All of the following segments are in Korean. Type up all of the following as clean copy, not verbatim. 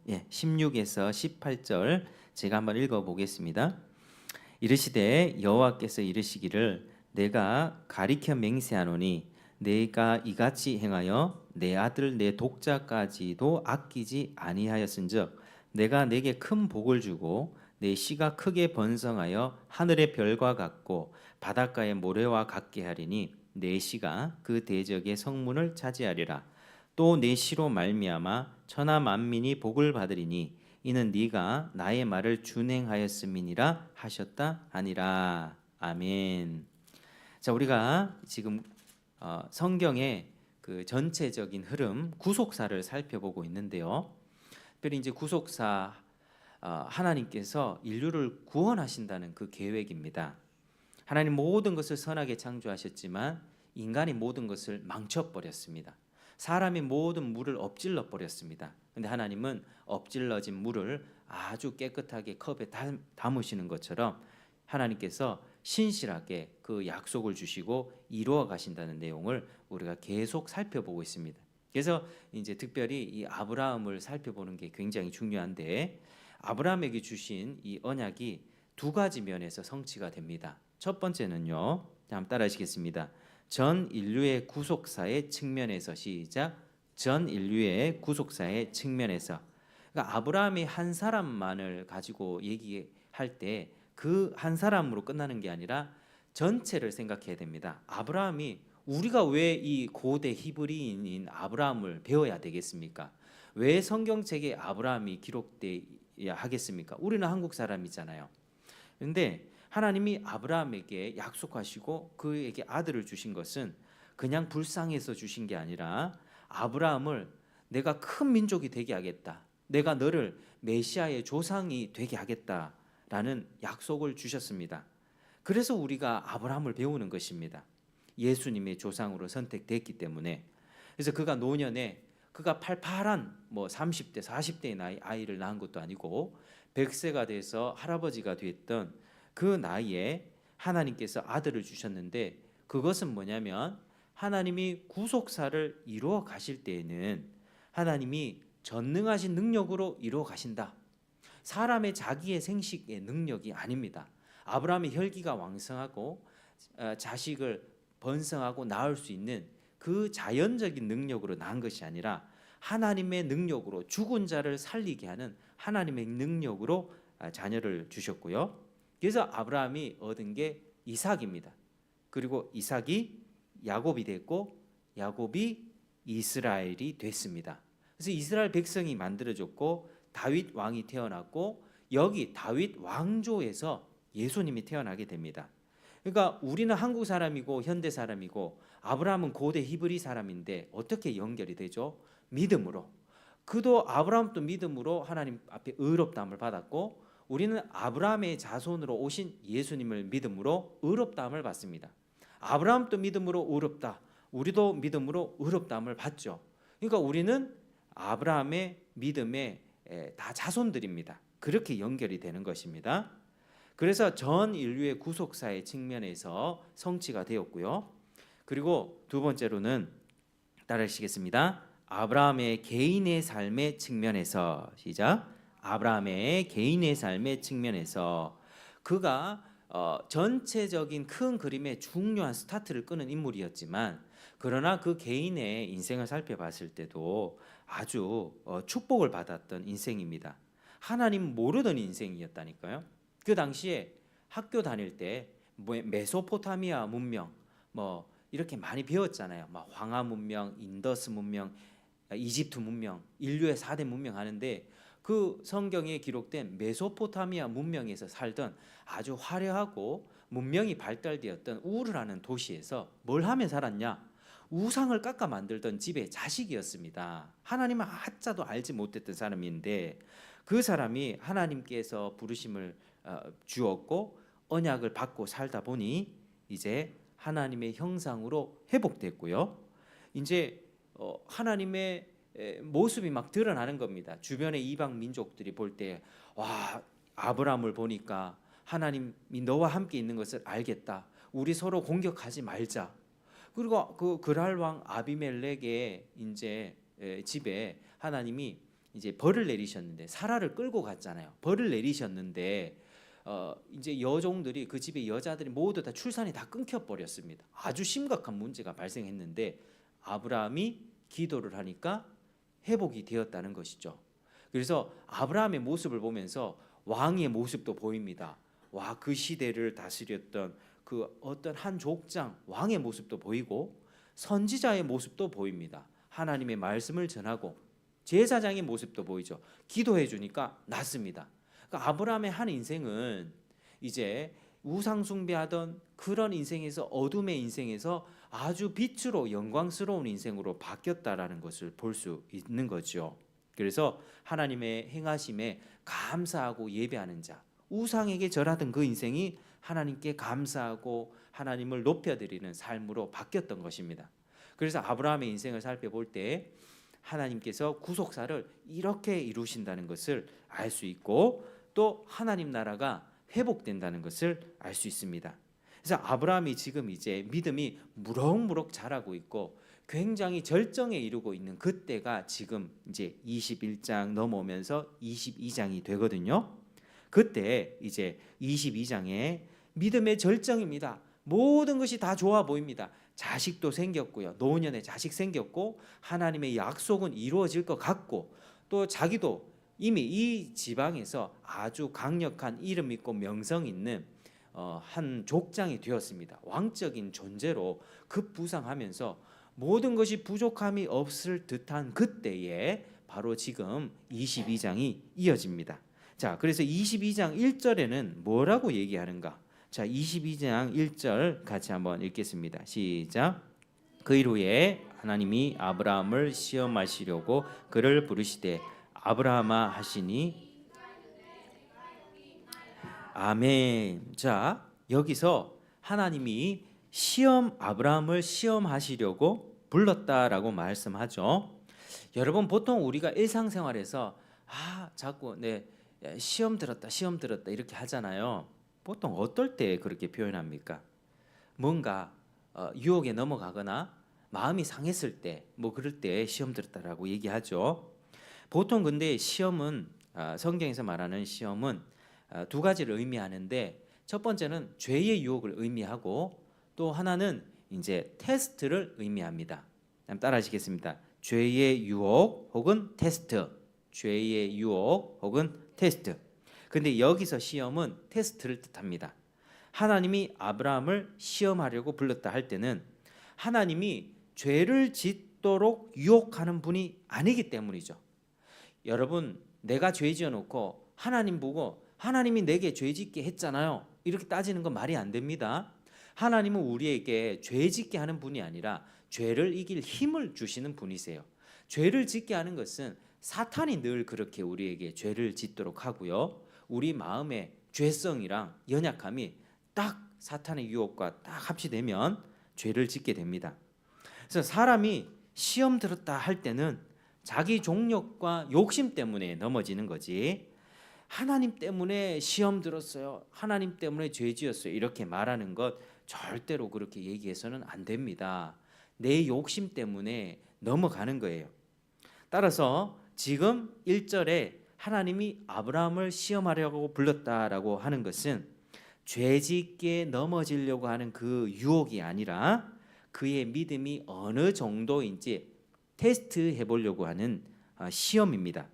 16에서 18절 제가 한번 읽어 보겠습니다. 이르시되 여호와께서 이르시기를 내가 가리켜 맹세하노니 내가 이같이 행하여 내 아들 내 독자까지도 아끼지 아니하였은즉 내가 내게 큰 복을 주고 내 씨가 크게 번성하여 하늘의 별과 같고 바닷가의 모래와 같게 하리니 내 씨가 그 대적의 성문을 차지하리라. 또 내 씨로 말미암아 천하 만민이 복을 받으리니 이는 네가 나의 말을 준행하였음이니라 하셨다 하니라. 아멘. 자, 우리가 지금 성경의 그 전체적인 흐름 구속사를 살펴보고 있는데요. 특별히 이제 구속사 하나님께서 인류를 구원하신다는 그 계획입니다. 하나님 모든 것을 선하게 창조하셨지만 인간이 모든 것을 망쳐버렸습니다. 사람이 모든 물을 엎질러 버렸습니다. 근데 하나님은 엎질러진 물을 아주 깨끗하게 컵에 담으시는 것처럼 하나님께서 신실하게 그 약속을 주시고 이루어 가신다는 내용을 우리가 계속 살펴보고 있습니다. 그래서 이제 특별히 이 아브라함을 살펴보는 게 굉장히 중요한데, 아브라함에게 주신 이 언약이 두 가지 면에서 성취가 됩니다. 첫 번째는요, 한번 따라하시겠습니다. 전 인류의 구속사의 측면에서, 시작. 전 인류의 구속사의 측면에서. 그러니까 아브라함이 한 사람만을 가지고 얘기할 때 그 한 사람으로 끝나는 게 아니라 전체를 생각해야 됩니다. 아브라함이, 우리가 왜 이 고대 히브리인인 아브라함을 배워야 되겠습니까? 왜 성경책에 아브라함이 기록돼야 하겠습니까? 우리는 한국 사람이잖아요. 그런데 하나님이 아브라함에게 약속하시고 그에게 아들을 주신 것은 그냥 불쌍해서 주신 게 아니라 아브라함을 내가 큰 민족이 되게 하겠다, 내가 너를 메시아의 조상이 되게 하겠다라는 약속을 주셨습니다. 그래서 우리가 아브라함을 배우는 것입니다. 예수님의 조상으로 선택됐기 때문에. 그래서 그가 노년에 그가 팔팔한 30대 40대의 아이를 낳은 것도 아니고 100세가 돼서 할아버지가 됐던 그 나이에 하나님께서 아들을 주셨는데, 그것은 뭐냐면 하나님이 구속사를 이루어 가실 때에는 하나님이 전능하신 능력으로 이루어 가신다. 사람의 자기의 생식의 능력이 아닙니다. 아브라함의 혈기가 왕성하고 자식을 번성하고 낳을 수 있는 그 자연적인 능력으로 낳은 것이 아니라 하나님의 능력으로 죽은 자를 살리게 하는 하나님의 능력으로 자녀를 주셨고요. 그래서 아브라함이 얻은 게 이삭입니다. 그리고 이삭이 야곱이 됐고 야곱이 이스라엘이 됐습니다. 그래서 이스라엘 백성이 만들어졌고 다윗 왕이 태어났고 여기 다윗 왕조에서 예수님이 태어나게 됩니다. 그러니까 우리는 한국 사람이고 현대 사람이고 아브라함은 고대 히브리 사람인데 어떻게 연결이 되죠? 믿음으로. 그도 아브라함도 믿음으로 하나님 앞에 의롭다함을 받았고 우리는 아브라함의 자손으로 오신 예수님을 믿음으로 의롭다함을 받습니다. 아브라함도 믿음으로 의롭다, 우리도 믿음으로 의롭다함을 받죠. 그러니까 우리는 아브라함의 믿음의 다 자손들입니다. 그렇게 연결이 되는 것입니다. 그래서 전 인류의 구속사의 측면에서 성취가 되었고요. 그리고 두 번째로는 따라하시겠습니다. 아브라함의 개인의 삶의 측면에서, 시작. 아브라함의 개인의 삶의 측면에서 그가 전체적인 큰 그림의 중요한 스타트를 끄는 인물이었지만, 그러나 그 개인의 인생을 살펴봤을 때도 아주 축복을 받았던 인생입니다. 하나님 모르던 인생이었다니까요. 그 당시에 학교 다닐 때 메소포타미아 문명 이렇게 많이 배웠잖아요. 황하 문명, 인더스 문명, 이집트 문명, 인류의 4대 문명 하는데 그 성경에 기록된 메소포타미아 문명에서 살던 아주 화려하고 문명이 발달되었던 우르라는 도시에서 뭘 하며 살았냐? 우상을 깎아 만들던 집의 자식이었습니다. 하나님은 아짜도 알지 못했던 사람인데 그 사람이 하나님께서 부르심을 주었고 언약을 받고 살다 보니 이제 하나님의 형상으로 회복됐고요. 이제 하나님의 모습이 막 드러나는 겁니다. 주변의 이방 민족들이 볼 때, 와, 아브라함을 보니까 하나님이 너와 함께 있는 것을 알겠다. 우리 서로 공격하지 말자. 그리고 그 그랄 왕 아비멜렉의 이제 집에 하나님이 이제 벌을 내리셨는데 사라를 끌고 갔잖아요. 벌을 내리셨는데 이제 여종들이 그 집의 여자들이 모두 다 출산이 다 끊겨 버렸습니다. 아주 심각한 문제가 발생했는데 아브라함이 기도를 하니까 회복이 되었다는 것이죠. 그래서 아브라함의 모습을 보면서 왕의 모습도 보입니다. 와, 그 시대를 다스렸던 그 어떤 한 족장 왕의 모습도 보이고 선지자의 모습도 보입니다. 하나님의 말씀을 전하고 제사장의 모습도 보이죠. 기도해 주니까 낫습니다. 그러니까 아브라함의 한 인생은 이제 우상 숭배하던 그런 인생에서 어둠의 인생에서 아주 빛으로 영광스러운 인생으로 바뀌었다라는 것을 볼 수 있는 거죠. 그래서 하나님의 행하심에 감사하고 예배하는 자, 우상에게 절하던 그 인생이 하나님께 감사하고 하나님을 높여드리는 삶으로 바뀌었던 것입니다. 그래서 아브라함의 인생을 살펴볼 때 하나님께서 구속사를 이렇게 이루신다는 것을 알 수 있고 또 하나님 나라가 회복된다는 것을 알 수 있습니다. 그래서 아브라함이 지금 이제 믿음이 무럭무럭 자라고 있고 굉장히 절정에 이르고 있는 그때가 지금 이제 21장 넘어오면서 22장이 되거든요. 그때 이제 22장에 믿음의 절정입니다. 모든 것이 다 좋아 보입니다. 자식도 생겼고요. 노년에 자식 생겼고 하나님의 약속은 이루어질 것 같고 또 자기도 이미 이 지방에서 아주 강력한 이름 있고 명성 있는 한 족장이 되었습니다. 왕적인 존재로 급부상하면서 모든 것이 부족함이 없을 듯한 그때에 바로 지금 22장이 이어집니다. 자, 그래서 22장 1절에는 뭐라고 얘기하는가? 자, 22장 1절 같이 한번 읽겠습니다. 시작. 그 이후에 하나님이 아브라함을 시험하시려고 그를 부르시되 아브라함아 하시니 아멘. 자, 여기서 하나님이 아브라함을 시험하시려고 불렀다라고 말씀하죠. 여러분, 보통 우리가 일상생활에서 자꾸 시험 들었다 이렇게 하잖아요. 보통 어떨 때 그렇게 표현합니까? 뭔가 유혹에 넘어가거나 마음이 상했을 때 뭐 그럴 때 시험 들었다라고 얘기하죠. 보통 근데 시험은 성경에서 말하는 시험은 두 가지를 의미하는데 첫 번째는 죄의 유혹을 의미하고 또 하나는 이제 테스트를 의미합니다. 한번 따라하시겠습니다. 죄의 유혹 혹은 테스트. 죄의 유혹 혹은 테스트. 근데 여기서 시험은 테스트를 뜻합니다. 하나님이 아브라함을 시험하려고 불렀다 할 때는 하나님이 죄를 짓도록 유혹하는 분이 아니기 때문이죠. 여러분, 내가 죄 지어놓고 하나님 보고 하나님이 내게 죄 짓게 했잖아요. 이렇게 따지는 건 말이 안 됩니다. 하나님은 우리에게 죄 짓게 하는 분이 아니라 죄를 이길 힘을 주시는 분이세요. 죄를 짓게 하는 것은 사탄이 늘 그렇게 우리에게 죄를 짓도록 하고요. 우리 마음의 죄성이랑 연약함이 딱 사탄의 유혹과 딱 합치되면 죄를 짓게 됩니다. 그래서 사람이 시험 들었다 할 때는 자기 종력과 욕심 때문에 넘어지는 거지, 하나님 때문에 시험 들었어요, 하나님 때문에 죄 지었어요 이렇게 말하는 것 절대로 그렇게 얘기해서는 안 됩니다. 내 욕심 때문에 넘어가는 거예요. 따라서 지금 1절에 하나님이 아브라함을 시험하려고 불렀다라고 하는 것은 죄짓게 넘어지려고 하는 그 유혹이 아니라 그의 믿음이 어느 정도인지 테스트해 보려고 하는 시험입니다.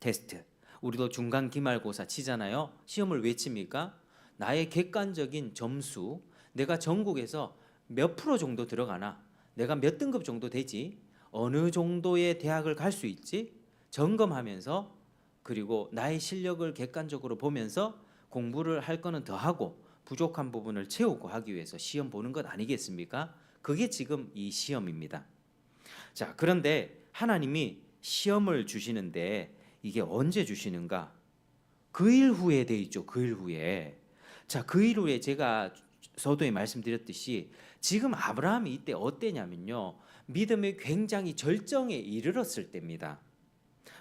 테스트. 우리도 중간 기말고사 치잖아요. 시험을 왜 칩니까? 나의 객관적인 점수, 내가 전국에서 몇 프로 정도 들어가나, 내가 몇 등급 정도 되지, 어느 정도의 대학을 갈 수 있지 점검하면서, 그리고 나의 실력을 객관적으로 보면서 공부를 할 거는 더 하고 부족한 부분을 채우고 하기 위해서 시험 보는 것 아니겠습니까? 그게 지금 이 시험입니다. 자, 그런데 하나님이 시험을 주시는데 이게 언제 주시는가? 그 일 후에 돼 있죠. 그 일 후에. 자, 그 일 후에 제가 서두에 말씀드렸듯이 지금 아브라함이 이때 어때냐면요, 믿음이 굉장히 절정에 이르렀을 때입니다.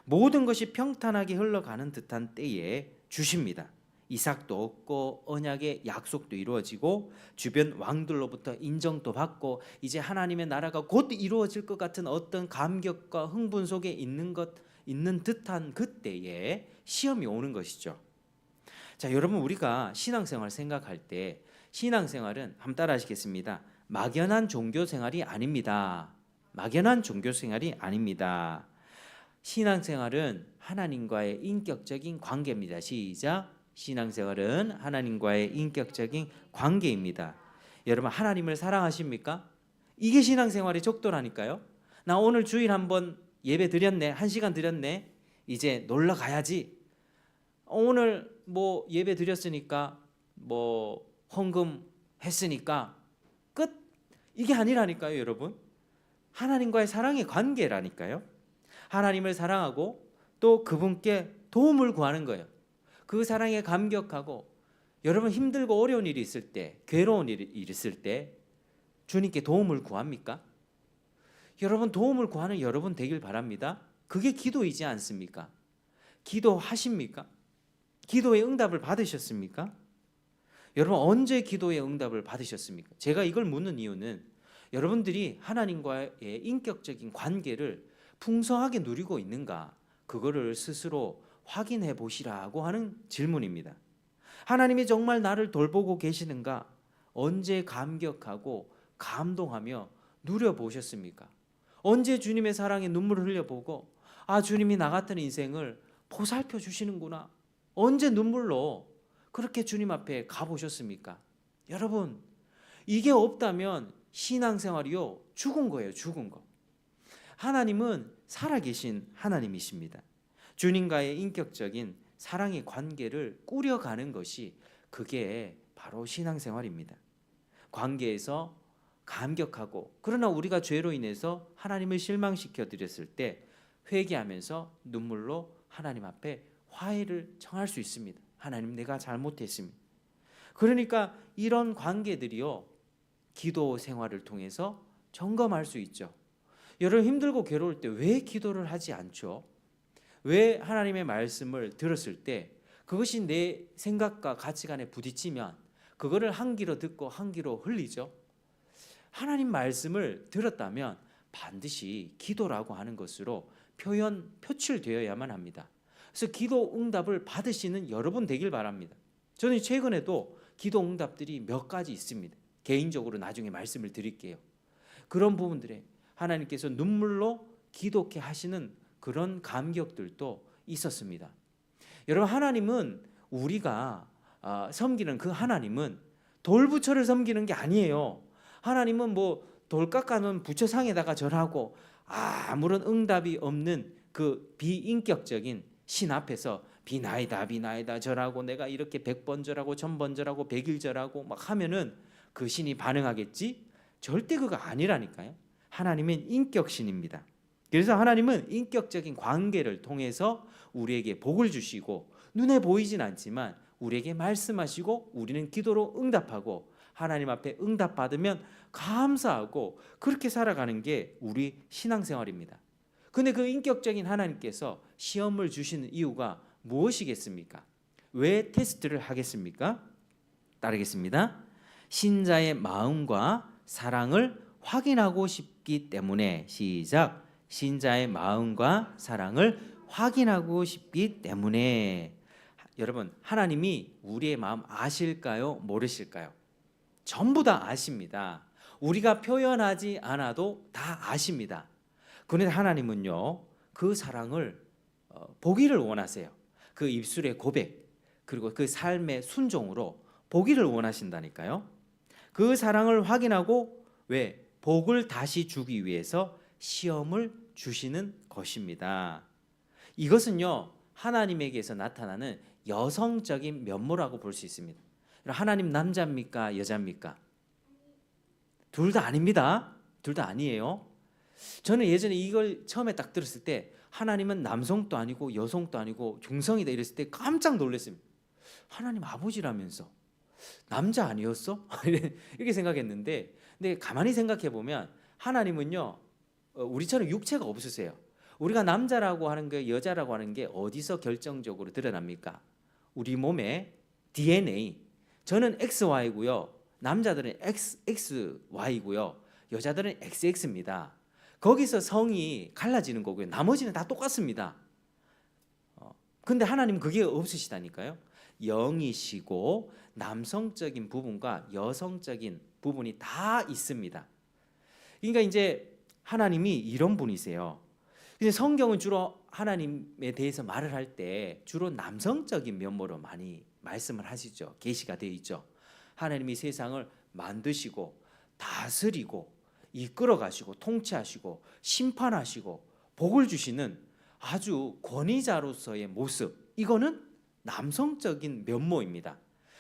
모든 것이 평탄하게 흘러가는 듯한 때에 주십니다. 이삭도 얻고 언약의 약속도 이루어지고 주변 왕들로부터 인정도 받고 이제 하나님의 나라가 곧 이루어질 것 같은 어떤 감격과 흥분 속에 있는 것, 있는 듯한 그때에 시험이 오는 것이죠. 자, 여러분, 우리가 신앙생활 생각할 때 신앙생활은 한번 따라 하시겠습니다. 막연한 종교생활이 아닙니다. 막연한 종교생활이 아닙니다. 신앙생활은 하나님과의 인격적인 관계입니다. 시작. 신앙생활은 하나님과의 인격적인 관계입니다. 여러분, 하나님을 사랑하십니까? 이게 신앙생활의 족도라니까요. 나 오늘 주일 한번 예배 드렸네, 1시간 드렸네, 이제 놀러 가야지. 오늘 뭐 예배 드렸으니까 뭐 헌금 했으니까 끝. 이게 아니라니까요, 여러분. 하나님과의 사랑의 관계라니까요. 하나님을 사랑하고 또 그분께 도움을 구하는 거예요. 그 사랑에 감격하고, 여러분 힘들고 어려운 일이 있을 때, 괴로운 일이 있을 때 주님께 도움을 구합니까? 여러분, 도움을 구하는 여러분 되길 바랍니다. 그게 기도이지 않습니까? 기도하십니까? 기도의 응답을 받으셨습니까? 여러분, 언제 기도의 응답을 받으셨습니까? 제가 이걸 묻는 이유는 여러분들이 하나님과의 인격적인 관계를 풍성하게 누리고 있는가, 그거를 스스로 확인해 보시라고 하는 질문입니다. 하나님이 정말 나를 돌보고 계시는가, 언제 감격하고 감동하며 누려보셨습니까? 언제 주님의 사랑에 눈물을 흘려보고, 아, 주님이 나 같은 인생을 보살펴 주시는구나, 언제 눈물로 그렇게 주님 앞에 가보셨습니까? 여러분, 이게 없다면 신앙생활이요, 죽은 거예요. 죽은 거. 하나님은 살아계신 하나님이십니다. 주님과의 인격적인 사랑의 관계를 꾸려가는 것이, 그게 바로 신앙생활입니다. 관계에서 감격하고, 그러나 우리가 죄로 인해서 하나님을 실망시켜 드렸을 때 회개하면서 눈물로 하나님 앞에 화해를 청할 수 있습니다. 하나님, 내가 잘못했습니다. 그러니까 이런 관계들이요, 기도 생활을 통해서 점검할 수 있죠. 여러분, 힘들고 괴로울 때 왜 기도를 하지 않죠? 왜 하나님의 말씀을 들었을 때 그것이 내 생각과 가치관에 부딪히면 그거를 한 귀로 듣고 한 귀로 흘리죠? 하나님 말씀을 들었다면 반드시 기도라고 하는 것으로 표출되어야만 합니다. 그래서 기도 응답을 받으시는 여러분 되길 바랍니다. 저는 최근에도 기도 응답들이 몇 가지 있습니다. 개인적으로 나중에 말씀을 드릴게요. 그런 부분들에 하나님께서 눈물로 기도케 하시는 그런 감격들도 있었습니다. 여러분, 하나님은, 우리가 섬기는 그 하나님은 돌부처를 섬기는 게 아니에요. 하나님은 뭐 돌 깎아놓은 부처상에다가 절하고 아무런 응답이 없는 그 비인격적인 신 앞에서 비나이다 비나이다 절하고, 내가 이렇게 100번 절하고 1000번 절하고 100일 절하고 막 하면은 그 신이 반응하겠지? 절대 그거 아니라니까요. 하나님은 인격신입니다. 그래서 하나님은 인격적인 관계를 통해서 우리에게 복을 주시고, 눈에 보이진 않지만 우리에게 말씀하시고, 우리는 기도로 응답하고, 하나님 앞에 응답받으면 감사하고, 그렇게 살아가는 게 우리 신앙생활입니다. 근데 그 인격적인 하나님께서 시험을 주시는 이유가 무엇이겠습니까? 왜 테스트를 하겠습니까? 따르겠습니다. 신자의 마음과 사랑을 확인하고 싶기 때문에. 시작. 신자의 마음과 사랑을 확인하고 싶기 때문에. 여러분, 하나님이 우리의 마음 아실까요? 모르실까요? 전부 다 아십니다. 우리가 표현하지 않아도 다 아십니다. 그런데 하나님은요, 그 사랑을 보기를 원하세요. 그 입술의 고백, 그리고 그 삶의 순종으로 보기를 원하신다니까요. 그 사랑을 확인하고, 왜? 복을 다시 주기 위해서 시험을 주시는 것입니다. 이것은요, 하나님에게서 나타나는 여성적인 면모라고 볼 수 있습니다. 하나님 남자입니까? 여자입니까? 둘 다 아닙니다. 둘 다 아니에요. 저는 예전에 이걸 처음에 딱 들었을 때, 하나님은 남성도 아니고 여성도 아니고 중성이다 이랬을 때 깜짝 놀랐습니다. 하나님 아버지라면서 남자 아니었어? 이렇게 생각했는데, 근데 가만히 생각해 보면 하나님은요, 우리처럼 육체가 없으세요. 우리가 남자라고 하는 게, 여자라고 하는 게 어디서 결정적으로 드러납니까? 우리 몸의 DNA. 저는 XY고요. 남자들은 XY고요. 여자들은 XX입니다. 거기서 성이 갈라지는 거고요. 나머지는 다 똑같습니다. 근데 하나님 그게 없으시다니까요. 영이시고 남성적인 부분과 여성적인 부분이 다 있습니다. 그러니까 이제 하나님이 이런 분이세요. 근데 성경은 주로 하나님에 대해서 말을 할 때 주로 남성적인 면모로 많이 말씀을 하시죠. 계시가 되어 있죠. 하나님이 세상을 만드시고 다스리고 이끌어 가시고 통치하시고 심판하시고 복을 주시는 아주 권위자로서의 모습, 이거는 남성적인 면모입니다.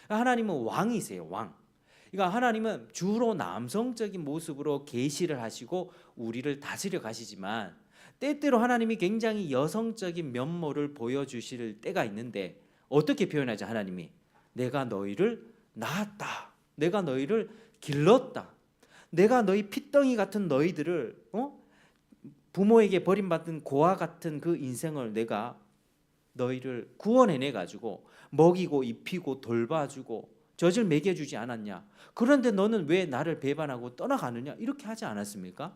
하나님은 왕이세요. 왕. 그러니까 하나님은 주로 남성적인 모습으로 계시를 하시고 우리를 다스려 가시지만 때때로 하나님이 굉장히 여성적인 면모를 보여주실 때가 있는데, 어떻게 표현하죠? 하나님이 내가 너희를 낳았다, 내가 너희를 길렀다, 내가 너희 핏덩이 같은 너희들을 부모에게 버림받은 고아 같은 그 인생을 내가 너희를 구원해내 가지고 먹이고 입히고 돌봐주고 젖을 먹여주지 않았냐? 그런데 너는 왜 나를 배반하고 떠나가느냐? 이렇게 하지 않았습니까?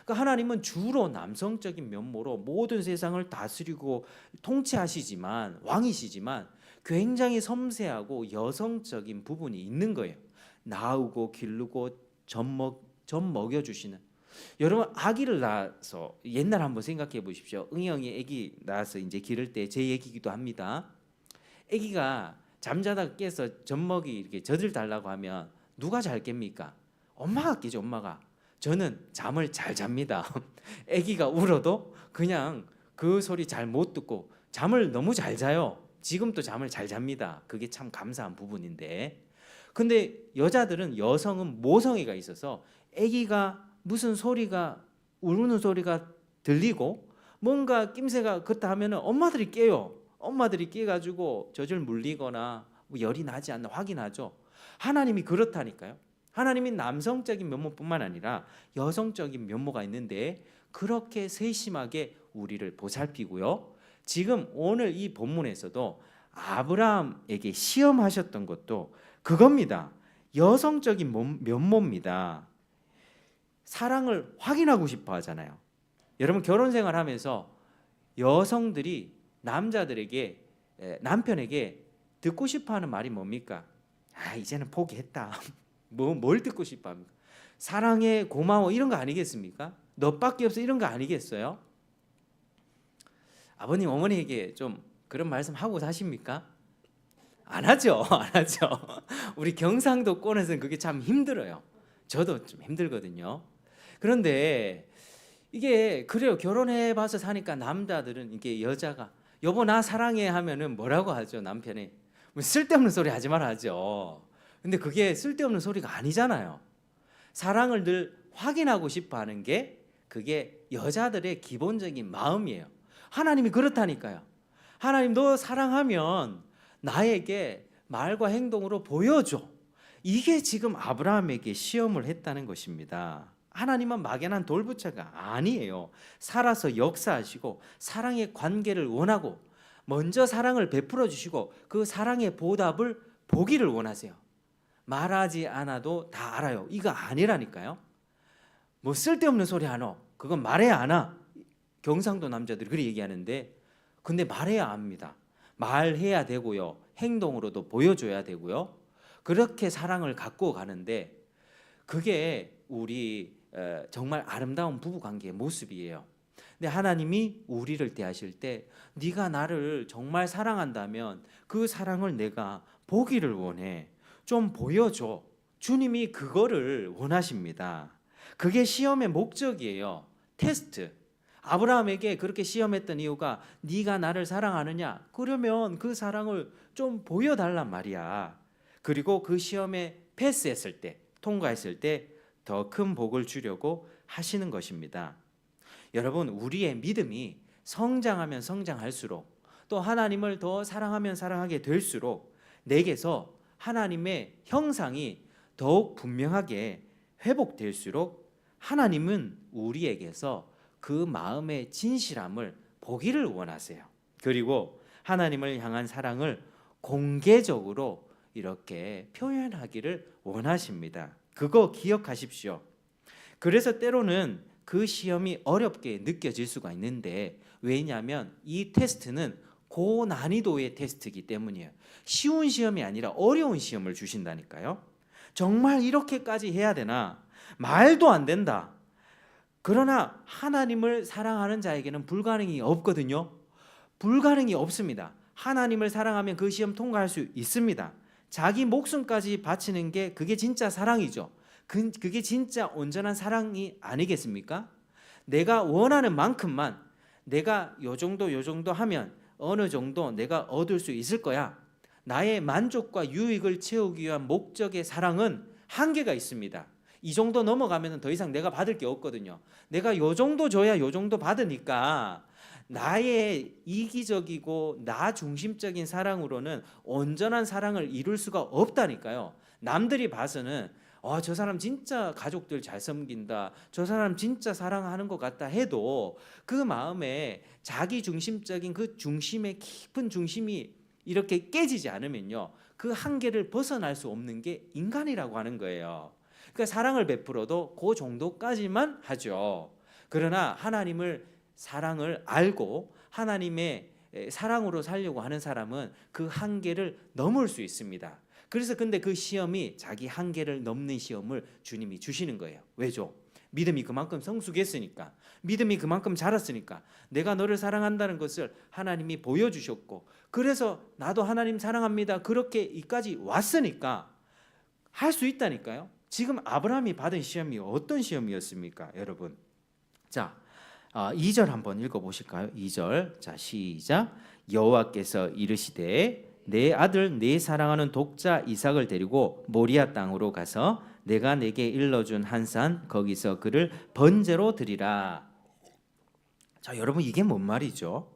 그러니까 하나님은 주로 남성적인 면모로 모든 세상을 다스리고 통치하시지만, 왕이시지만 굉장히 섬세하고 여성적인 부분이 있는 거예요. 낳고 기르고 젖 먹여주시는. 여러분, 아기를 낳아서 옛날 한번 생각해 보십시오. 응영이 아기 낳아서 이제 기를 때 제 얘기기도 합니다. 아기가 잠자다가 깨서 젖먹이 이렇게 젖을 달라고 하면 누가 잘 깹니까? 엄마가 깨죠. 엄마가. 저는 잠을 잘 잡니다. 아기가 울어도 그냥 그 소리 잘 못 듣고 잠을 너무 잘 자요. 지금도 잠을 잘 잡니다. 그게 참 감사한 부분인데, 근데 여자들은, 여성은 모성애가 있어서 아기가 무슨 소리가, 우는 소리가 들리고 뭔가 낌새가 그렇다 하면 엄마들이 깨요. 엄마들이 깨가지고 젖을 물리거나 뭐 열이 나지 않나 확인하죠. 하나님이 그렇다니까요. 하나님이 남성적인 면모뿐만 아니라 여성적인 면모가 있는데 그렇게 세심하게 우리를 보살피고요. 지금 오늘 이 본문에서도 아브라함에게 시험하셨던 것도 그겁니다. 여성적인 면모입니다. 사랑을 확인하고 싶어 하잖아요. 여러분, 결혼 생활하면서 여성들이 남자들에게, 남편에게 듣고 싶어 하는 말이 뭡니까? 이제는 포기했다. 뭘 듣고 싶어 합니까? 사랑해, 고마워, 이런 거 아니겠습니까? 너밖에 없어, 이런 거 아니겠어요? 아버님, 어머니에게 좀 그런 말씀 하고 사십니까? 안 하죠. 안 하죠. 우리 경상도권에서는 그게 참 힘들어요. 저도 좀 힘들거든요. 그런데 이게 그래요. 결혼해 봐서 사니까 남자들은, 이게 여자가 여보 나 사랑해 하면은 뭐라고 하죠? 남편이 뭐 쓸데없는 소리 하지 말아 하죠. 근데 그게 쓸데없는 소리가 아니잖아요. 사랑을 늘 확인하고 싶어 하는 게 그게 여자들의 기본적인 마음이에요. 하나님이 그렇다니까요. 하나님, 너 사랑하면 나에게 말과 행동으로 보여줘. 이게 지금 아브라함에게 시험을 했다는 것입니다. 하나님은 막연한 돌부처가 아니에요. 살아서 역사하시고 사랑의 관계를 원하고 먼저 사랑을 베풀어 주시고 그 사랑의 보답을 보기를 원하세요. 말하지 않아도 다 알아요. 이거 아니라니까요. 뭐 쓸데없는 소리 하노? 그건 말해야 하나? 경상도 남자들이 그렇게 얘기하는데, 근데 말해야 합니다. 말해야 되고요. 행동으로도 보여줘야 되고요. 그렇게 사랑을 갖고 가는데 그게 우리 정말 아름다운 부부관계의 모습이에요. 근데 하나님이 우리를 대하실 때 네가 나를 정말 사랑한다면 그 사랑을 내가 보기를 원해. 좀 보여줘. 주님이 그거를 원하십니다. 그게 시험의 목적이에요. 테스트. 아브라함에게 그렇게 시험했던 이유가 네가 나를 사랑하느냐? 그러면 그 사랑을 좀 보여달란 말이야. 그리고 그 시험에 패스했을 때, 통과했을 때 더 큰 복을 주려고 하시는 것입니다. 여러분, 우리의 믿음이 성장하면 성장할수록, 또 하나님을 더 사랑하면 사랑하게 될수록 내게서 하나님의 형상이 더욱 분명하게 회복될수록 하나님은 우리에게서 그 마음의 진실함을 보기를 원하세요. 그리고 하나님을 향한 사랑을 공개적으로 이렇게 표현하기를 원하십니다. 그거 기억하십시오. 그래서 때로는 그 시험이 어렵게 느껴질 수가 있는데, 왜냐하면 이 테스트는 고난이도의 테스트이기 때문이에요. 쉬운 시험이 아니라 어려운 시험을 주신다니까요. 정말 이렇게까지 해야 되나? 말도 안 된다. 그러나 하나님을 사랑하는 자에게는 불가능이 없거든요. 불가능이 없습니다. 하나님을 사랑하면 그 시험 통과할 수 있습니다. 자기 목숨까지 바치는 게 그게 진짜 사랑이죠. 그게 진짜 온전한 사랑이 아니겠습니까? 내가 원하는 만큼만 내가 요 정도 하면 어느 정도 내가 얻을 수 있을 거야. 나의 만족과 유익을 채우기 위한 목적의 사랑은 한계가 있습니다. 이 정도 넘어가면 더 이상 내가 받을 게 없거든요. 내가 요 정도 줘야 요 정도 받으니까 나의 이기적이고 나 중심적인 사랑으로는 온전한 사랑을 이룰 수가 없다니까요. 남들이 봐서는 저 사람 진짜 가족들 잘 섬긴다, 저 사람 진짜 사랑하는 것 같다 해도 그 마음에 자기 중심적인 그 중심의 깊은 중심이 이렇게 깨지지 않으면요, 그 한계를 벗어날 수 없는 게 인간이라고 하는 거예요. 그러니까 사랑을 베풀어도 그 정도까지만 하죠. 그러나 하나님을 사랑을 알고 하나님의 사랑으로 살려고 하는 사람은 그 한계를 넘을 수 있습니다. 그래서 근데 그 시험이 자기 한계를 넘는 시험을 주님이 주시는 거예요. 왜죠? 믿음이 그만큼 성숙했으니까, 믿음이 그만큼 자랐으니까, 내가 너를 사랑한다는 것을 하나님이 보여주셨고, 그래서 나도 하나님 사랑합니다, 그렇게 이까지 왔으니까 할 수 있다니까요. 지금 아브라함이 받은 시험이 어떤 시험이었습니까, 여러분? 자, 2절 한번 읽어보실까요? 2절, 자 시작. 여호와께서 이르시되 내 아들 내 사랑하는 독자 이삭을 데리고 모리아 땅으로 가서 내가 내게 일러준 한 산 거기서 그를 번제로 드리라. 자, 여러분 이게 뭔 말이죠?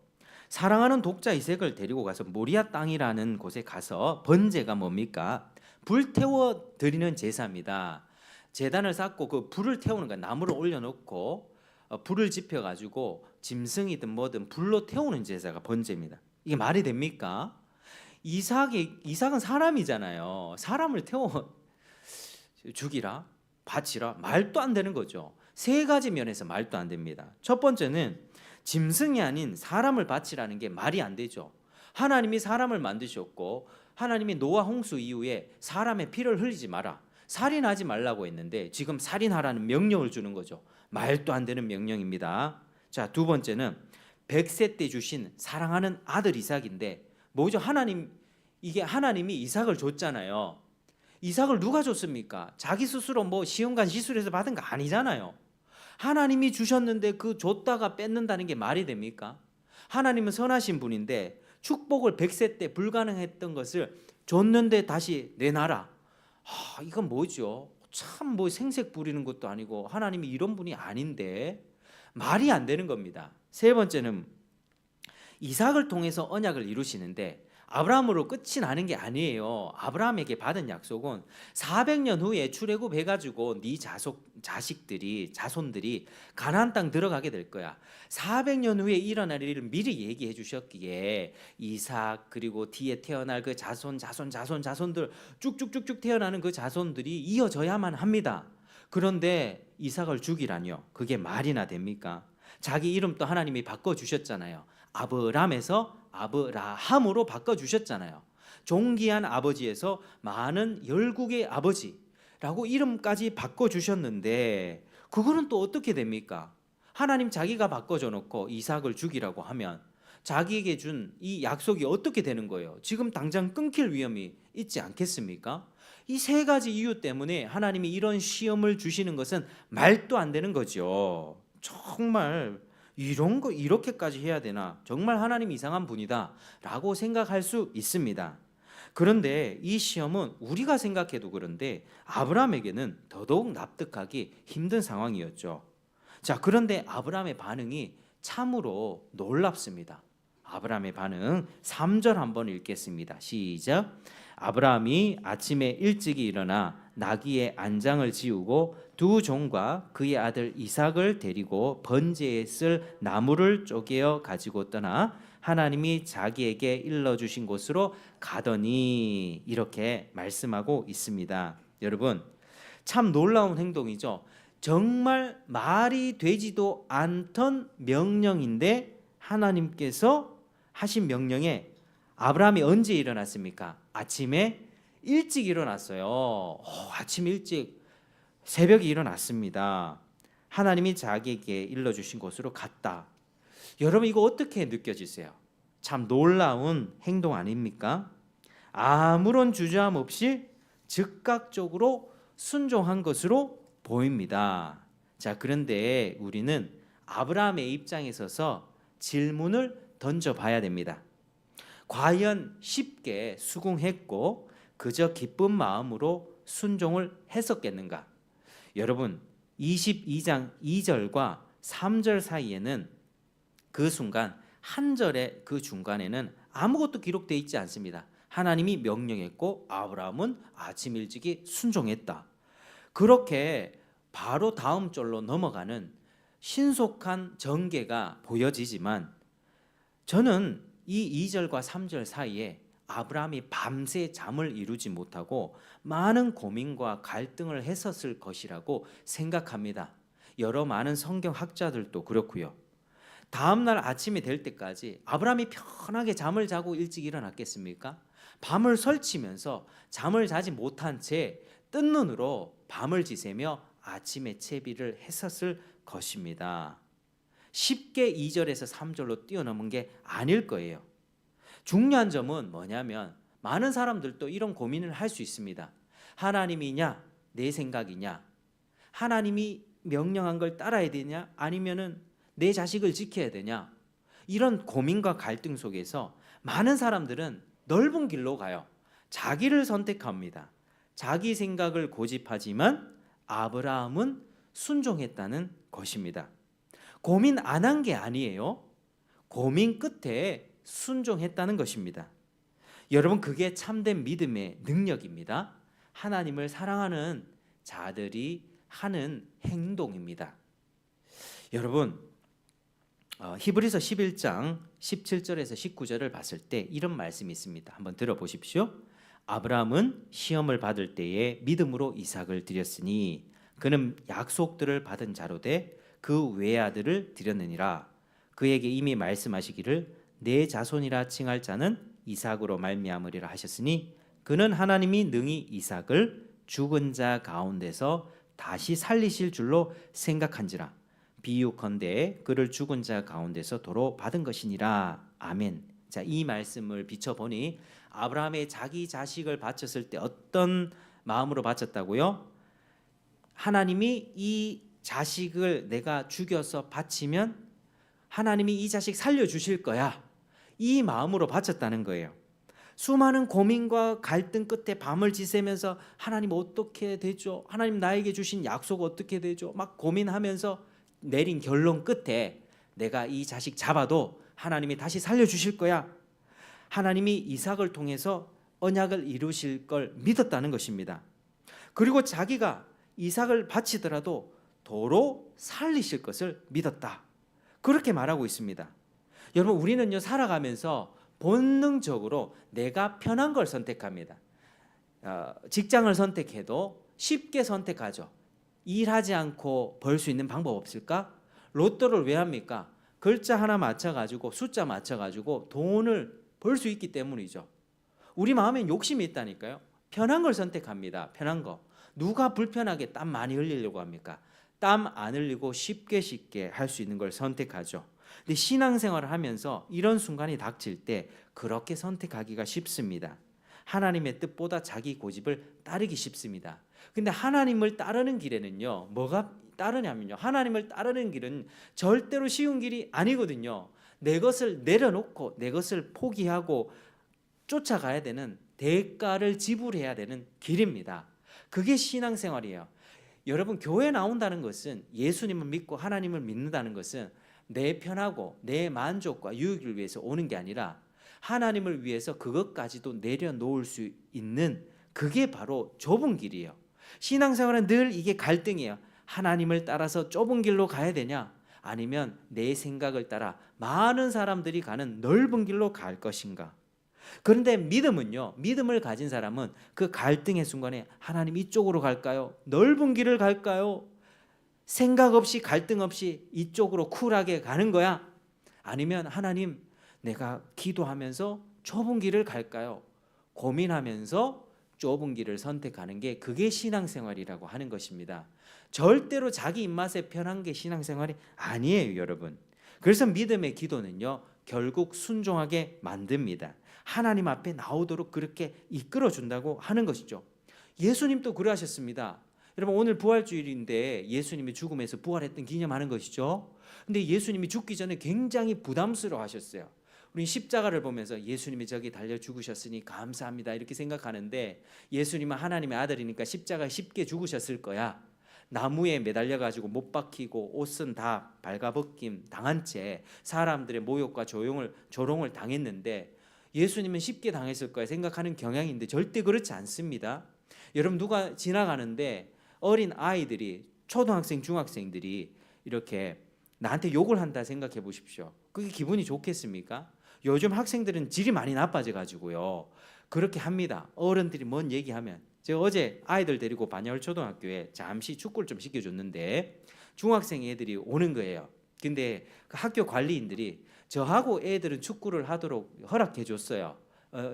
사랑하는 독자 이삭을 데리고 가서 모리아 땅이라는 곳에 가서 번제가 뭡니까? 불태워 드리는 제사입니다. 제단을 쌓고 그 불을 태우는 거야. 나무를 올려놓고 불을 지펴가지고 짐승이든 뭐든 불로 태우는 제사가 번제입니다. 이게 말이 됩니까? 이삭은 사람이잖아요. 사람을 태워 죽이라, 바치라, 말도 안 되는 거죠. 세 가지 면에서 말도 안 됩니다. 첫 번째는 짐승이 아닌 사람을 바치라는 게 말이 안 되죠. 하나님이 사람을 만드셨고 하나님이 노아 홍수 이후에 사람의 피를 흘리지 마라, 살인하지 말라고 했는데 지금 살인하라는 명령을 주는 거죠. 말도 안 되는 명령입니다. 자, 두 번째는 100세 때 주신 사랑하는 아들 이삭인데 뭐죠? 이게 하나님이 이삭을 줬잖아요. 이삭을 누가 줬습니까? 자기 스스로 뭐 시험관 시술해서 받은 거 아니잖아요. 하나님이 주셨는데 그 줬다가 뺏는다는 게 말이 됩니까? 하나님은 선하신 분인데 축복을 100세 때 불가능했던 것을 줬는데 다시 내놔라. 이건 뭐죠? 참 뭐 생색 부리는 것도 아니고 하나님이 이런 분이 아닌데 말이 안 되는 겁니다. 세 번째는 이삭을 통해서 언약을 이루시는데 아브라함으로 끝이 나는 게 아니에요. 아브라함에게 받은 약속은 400년 후에 출애굽해가지고 네 자손들이 가나안 땅 들어가게 될 거야. 400년 후에 일어날 일을 미리 얘기해 주셨기에 이삭 그리고 뒤에 태어날 그 자손들 쭉쭉쭉쭉 태어나는 그 자손들이 이어져야만 합니다. 그런데 이삭을 죽이라뇨? 그게 말이나 됩니까? 자기 이름도 하나님이 바꿔주셨잖아요. 아브람에서 아브라함으로 바꿔주셨잖아요. 존귀한 아버지에서 많은 열국의 아버지라고 이름까지 바꿔주셨는데 그거는 또 어떻게 됩니까? 하나님 자기가 바꿔줘 놓고 이삭을 죽이라고 하면 자기에게 준 이 약속이 어떻게 되는 거예요? 지금 당장 끊길 위험이 있지 않겠습니까? 이 세 가지 이유 때문에 하나님이 이런 시험을 주시는 것은 말도 안 되는 거죠. 정말 이런 거 이렇게까지 해야 되나? 정말 하나님 이상한 분이다 라고 생각할 수 있습니다. 그런데 이 시험은 우리가 생각해도 그런데 아브라함에게는 더더욱 납득하기 힘든 상황이었죠. 자, 그런데 아브라함의 반응이 참으로 놀랍습니다. 아브라함의 반응 3절 한번 읽겠습니다. 시작. 아브라함이 아침에 일찍이 일어나 나귀의 안장을 지우고 두 종과 그의 아들 이삭을 데리고 번제에 쓸 나무를 쪼개어 가지고 떠나 하나님이 자기에게 일러주신 곳으로 가더니 이렇게 말씀하고 있습니다. 여러분 참 놀라운 행동이죠. 정말 말이 되지도 않던 명령인데 하나님께서 하신 명령에 아브라함이 언제 일어났습니까? 아침에 일찍 일어났어요. 아침 일찍 새벽에 일어났습니다. 하나님이 자기에게 일러주신 곳으로 갔다. 여러분 이거 어떻게 느껴지세요? 참 놀라운 행동 아닙니까? 아무런 주저함 없이 즉각적으로 순종한 것으로 보입니다. 자, 그런데 우리는 아브라함의 입장에 서서 질문을 던져봐야 됩니다. 과연 쉽게 수긍했고 그저 기쁜 마음으로 순종을 했었겠는가? 여러분 22장 2절과 3절 사이에는 그 순간 한 절의 그 중간에는 아무것도 기록되어 있지 않습니다. 하나님이 명령했고 아브라함은 아침 일찍이 순종했다. 그렇게 바로 다음 절로 넘어가는 신속한 전개가 보여지지만 저는 이 2절과 3절 사이에 아브라함이 밤새 잠을 이루지 못하고 많은 고민과 갈등을 했었을 것이라고 생각합니다. 여러 많은 성경 학자들도 그렇고요. 다음 날 아침이 될 때까지 아브라함이 편하게 잠을 자고 일찍 일어났겠습니까? 밤을 설치면서 잠을 자지 못한 채 뜬 눈으로 밤을 지새며 아침에 채비를 했었을 것입니다. 쉽게 2절에서 3절로 뛰어넘은 게 아닐 거예요. 중요한 점은 뭐냐면 많은 사람들도 이런 고민을 할 수 있습니다. 하나님이냐 내 생각이냐, 하나님이 명령한 걸 따라야 되냐 아니면은 내 자식을 지켜야 되냐, 이런 고민과 갈등 속에서 많은 사람들은 넓은 길로 가요. 자기를 선택합니다. 자기 생각을 고집하지만 아브라함은 순종했다는 것입니다. 고민 안 한 게 아니에요. 고민 끝에 순종했다는 것입니다. 여러분 그게 참된 믿음의 능력입니다. 하나님을 사랑하는 자들이 하는 행동입니다. 여러분 히브리서 11장 17절에서 19절을 봤을 때 이런 말씀이 있습니다. 한번 들어보십시오. 아브라함은 시험을 받을 때에 믿음으로 이삭을 드렸으니 그는 약속들을 받은 자로 돼 그 외아들을 드렸느니라. 그에게 이미 말씀하시기를 내 자손이라 칭할 자는 이삭으로 말미암으리라 하셨으니 그는 하나님이 능히 이삭을 죽은 자 가운데서 다시 살리실 줄로 생각한지라. 비유컨대 그를 죽은 자 가운데서 도로 받은 것이니라. 아멘. 자, 이 말씀을 비춰보니 아브라함의 자기 자식을 바쳤을 때 어떤 마음으로 바쳤다고요? 하나님이 이 자식을 내가 죽여서 바치면 하나님이 이 자식 살려주실 거야, 이 마음으로 바쳤다는 거예요. 수많은 고민과 갈등 끝에 밤을 지새면서 하나님 어떻게 되죠? 하나님 나에게 주신 약속 어떻게 되죠? 막 고민하면서 내린 결론 끝에 내가 이 자식 잡아도 하나님이 다시 살려주실 거야, 하나님이 이삭을 통해서 언약을 이루실 걸 믿었다는 것입니다. 그리고 자기가 이삭을 바치더라도 도로 살리실 것을 믿었다, 그렇게 말하고 있습니다. 여러분 우리는요 살아가면서 본능적으로 내가 편한 걸 선택합니다. 직장을 선택해도 쉽게 선택하죠. 일하지 않고 벌 수 있는 방법 없을까? 로또를 왜 합니까? 글자 하나 맞춰가지고 숫자 맞춰가지고 돈을 벌 수 있기 때문이죠. 우리 마음엔 욕심이 있다니까요. 편한 걸 선택합니다. 편한 거. 누가 불편하게 땀 많이 흘리려고 합니까? 땀 안 흘리고 쉽게 할 수 있는 걸 선택하죠. 근데 신앙생활을 하면서 이런 순간이 닥칠 때 그렇게 선택하기가 쉽습니다. 하나님의 뜻보다 자기 고집을 따르기 쉽습니다. 근데 하나님을 따르는 길에는요, 뭐가 따르냐면요, 하나님을 따르는 길은 절대로 쉬운 길이 아니거든요. 내 것을 내려놓고 내 것을 포기하고 쫓아가야 되는, 대가를 지불해야 되는 길입니다. 그게 신앙생활이에요. 여러분 교회 나온다는 것은, 예수님을 믿고 하나님을 믿는다는 것은 내 편하고 내 만족과 유익을 위해서 오는 게 아니라 하나님을 위해서 그것까지도 내려놓을 수 있는, 그게 바로 좁은 길이에요. 신앙생활은 늘 이게 갈등이에요. 하나님을 따라서 좁은 길로 가야 되냐, 아니면 내 생각을 따라 많은 사람들이 가는 넓은 길로 갈 것인가. 그런데 믿음은요, 믿음을 가진 사람은 그 갈등의 순간에 하나님 이쪽으로 갈까요? 넓은 길을 갈까요? 생각 없이 갈등 없이 이쪽으로 쿨하게 가는 거야? 아니면 하나님 내가 기도하면서 좁은 길을 갈까요? 고민하면서 좁은 길을 선택하는 게 그게 신앙생활이라고 하는 것입니다. 절대로 자기 입맛에 편한 게 신앙생활이 아니에요, 여러분. 그래서 믿음의 기도는요, 결국 순종하게 만듭니다. 하나님 앞에 나오도록 그렇게 이끌어 준다고 하는 것이죠. 예수님도 그러하셨습니다. 여러분, 오늘 부활주일인데 예수님이 죽음에서 부활했던 기념하는 것이죠. 근데 예수님이 죽기 전에 굉장히 부담스러워 하셨어요. 우리 십자가를 보면서 예수님이 저기 달려 죽으셨으니 감사합니다 이렇게 생각하는데, 예수님은 하나님의 아들이니까 십자가에 쉽게 죽으셨을 거야. 나무에 매달려 가지고 못 박히고 옷은 다 발가벗김 당한 채 사람들의 모욕과 조롱을 당했는데, 예수님은 쉽게 당했을 거야 생각하는 경향인데 절대 그렇지 않습니다. 여러분, 누가 지나가는데 어린 아이들이, 초등학생, 중학생들이 이렇게 나한테 욕을 한다 생각해 보십시오. 그게 기분이 좋겠습니까? 요즘 학생들은 질이 많이 나빠져 가지고요, 그렇게 합니다. 어른들이 뭔 얘기하면. 제가 어제 아이들 데리고 반야월 초등학교에 잠시 축구를 좀 시켜줬는데 중학생 애들이 오는 거예요. 근데 그 학교 관리인들이 저하고 애들은 축구를 하도록 허락해 줬어요.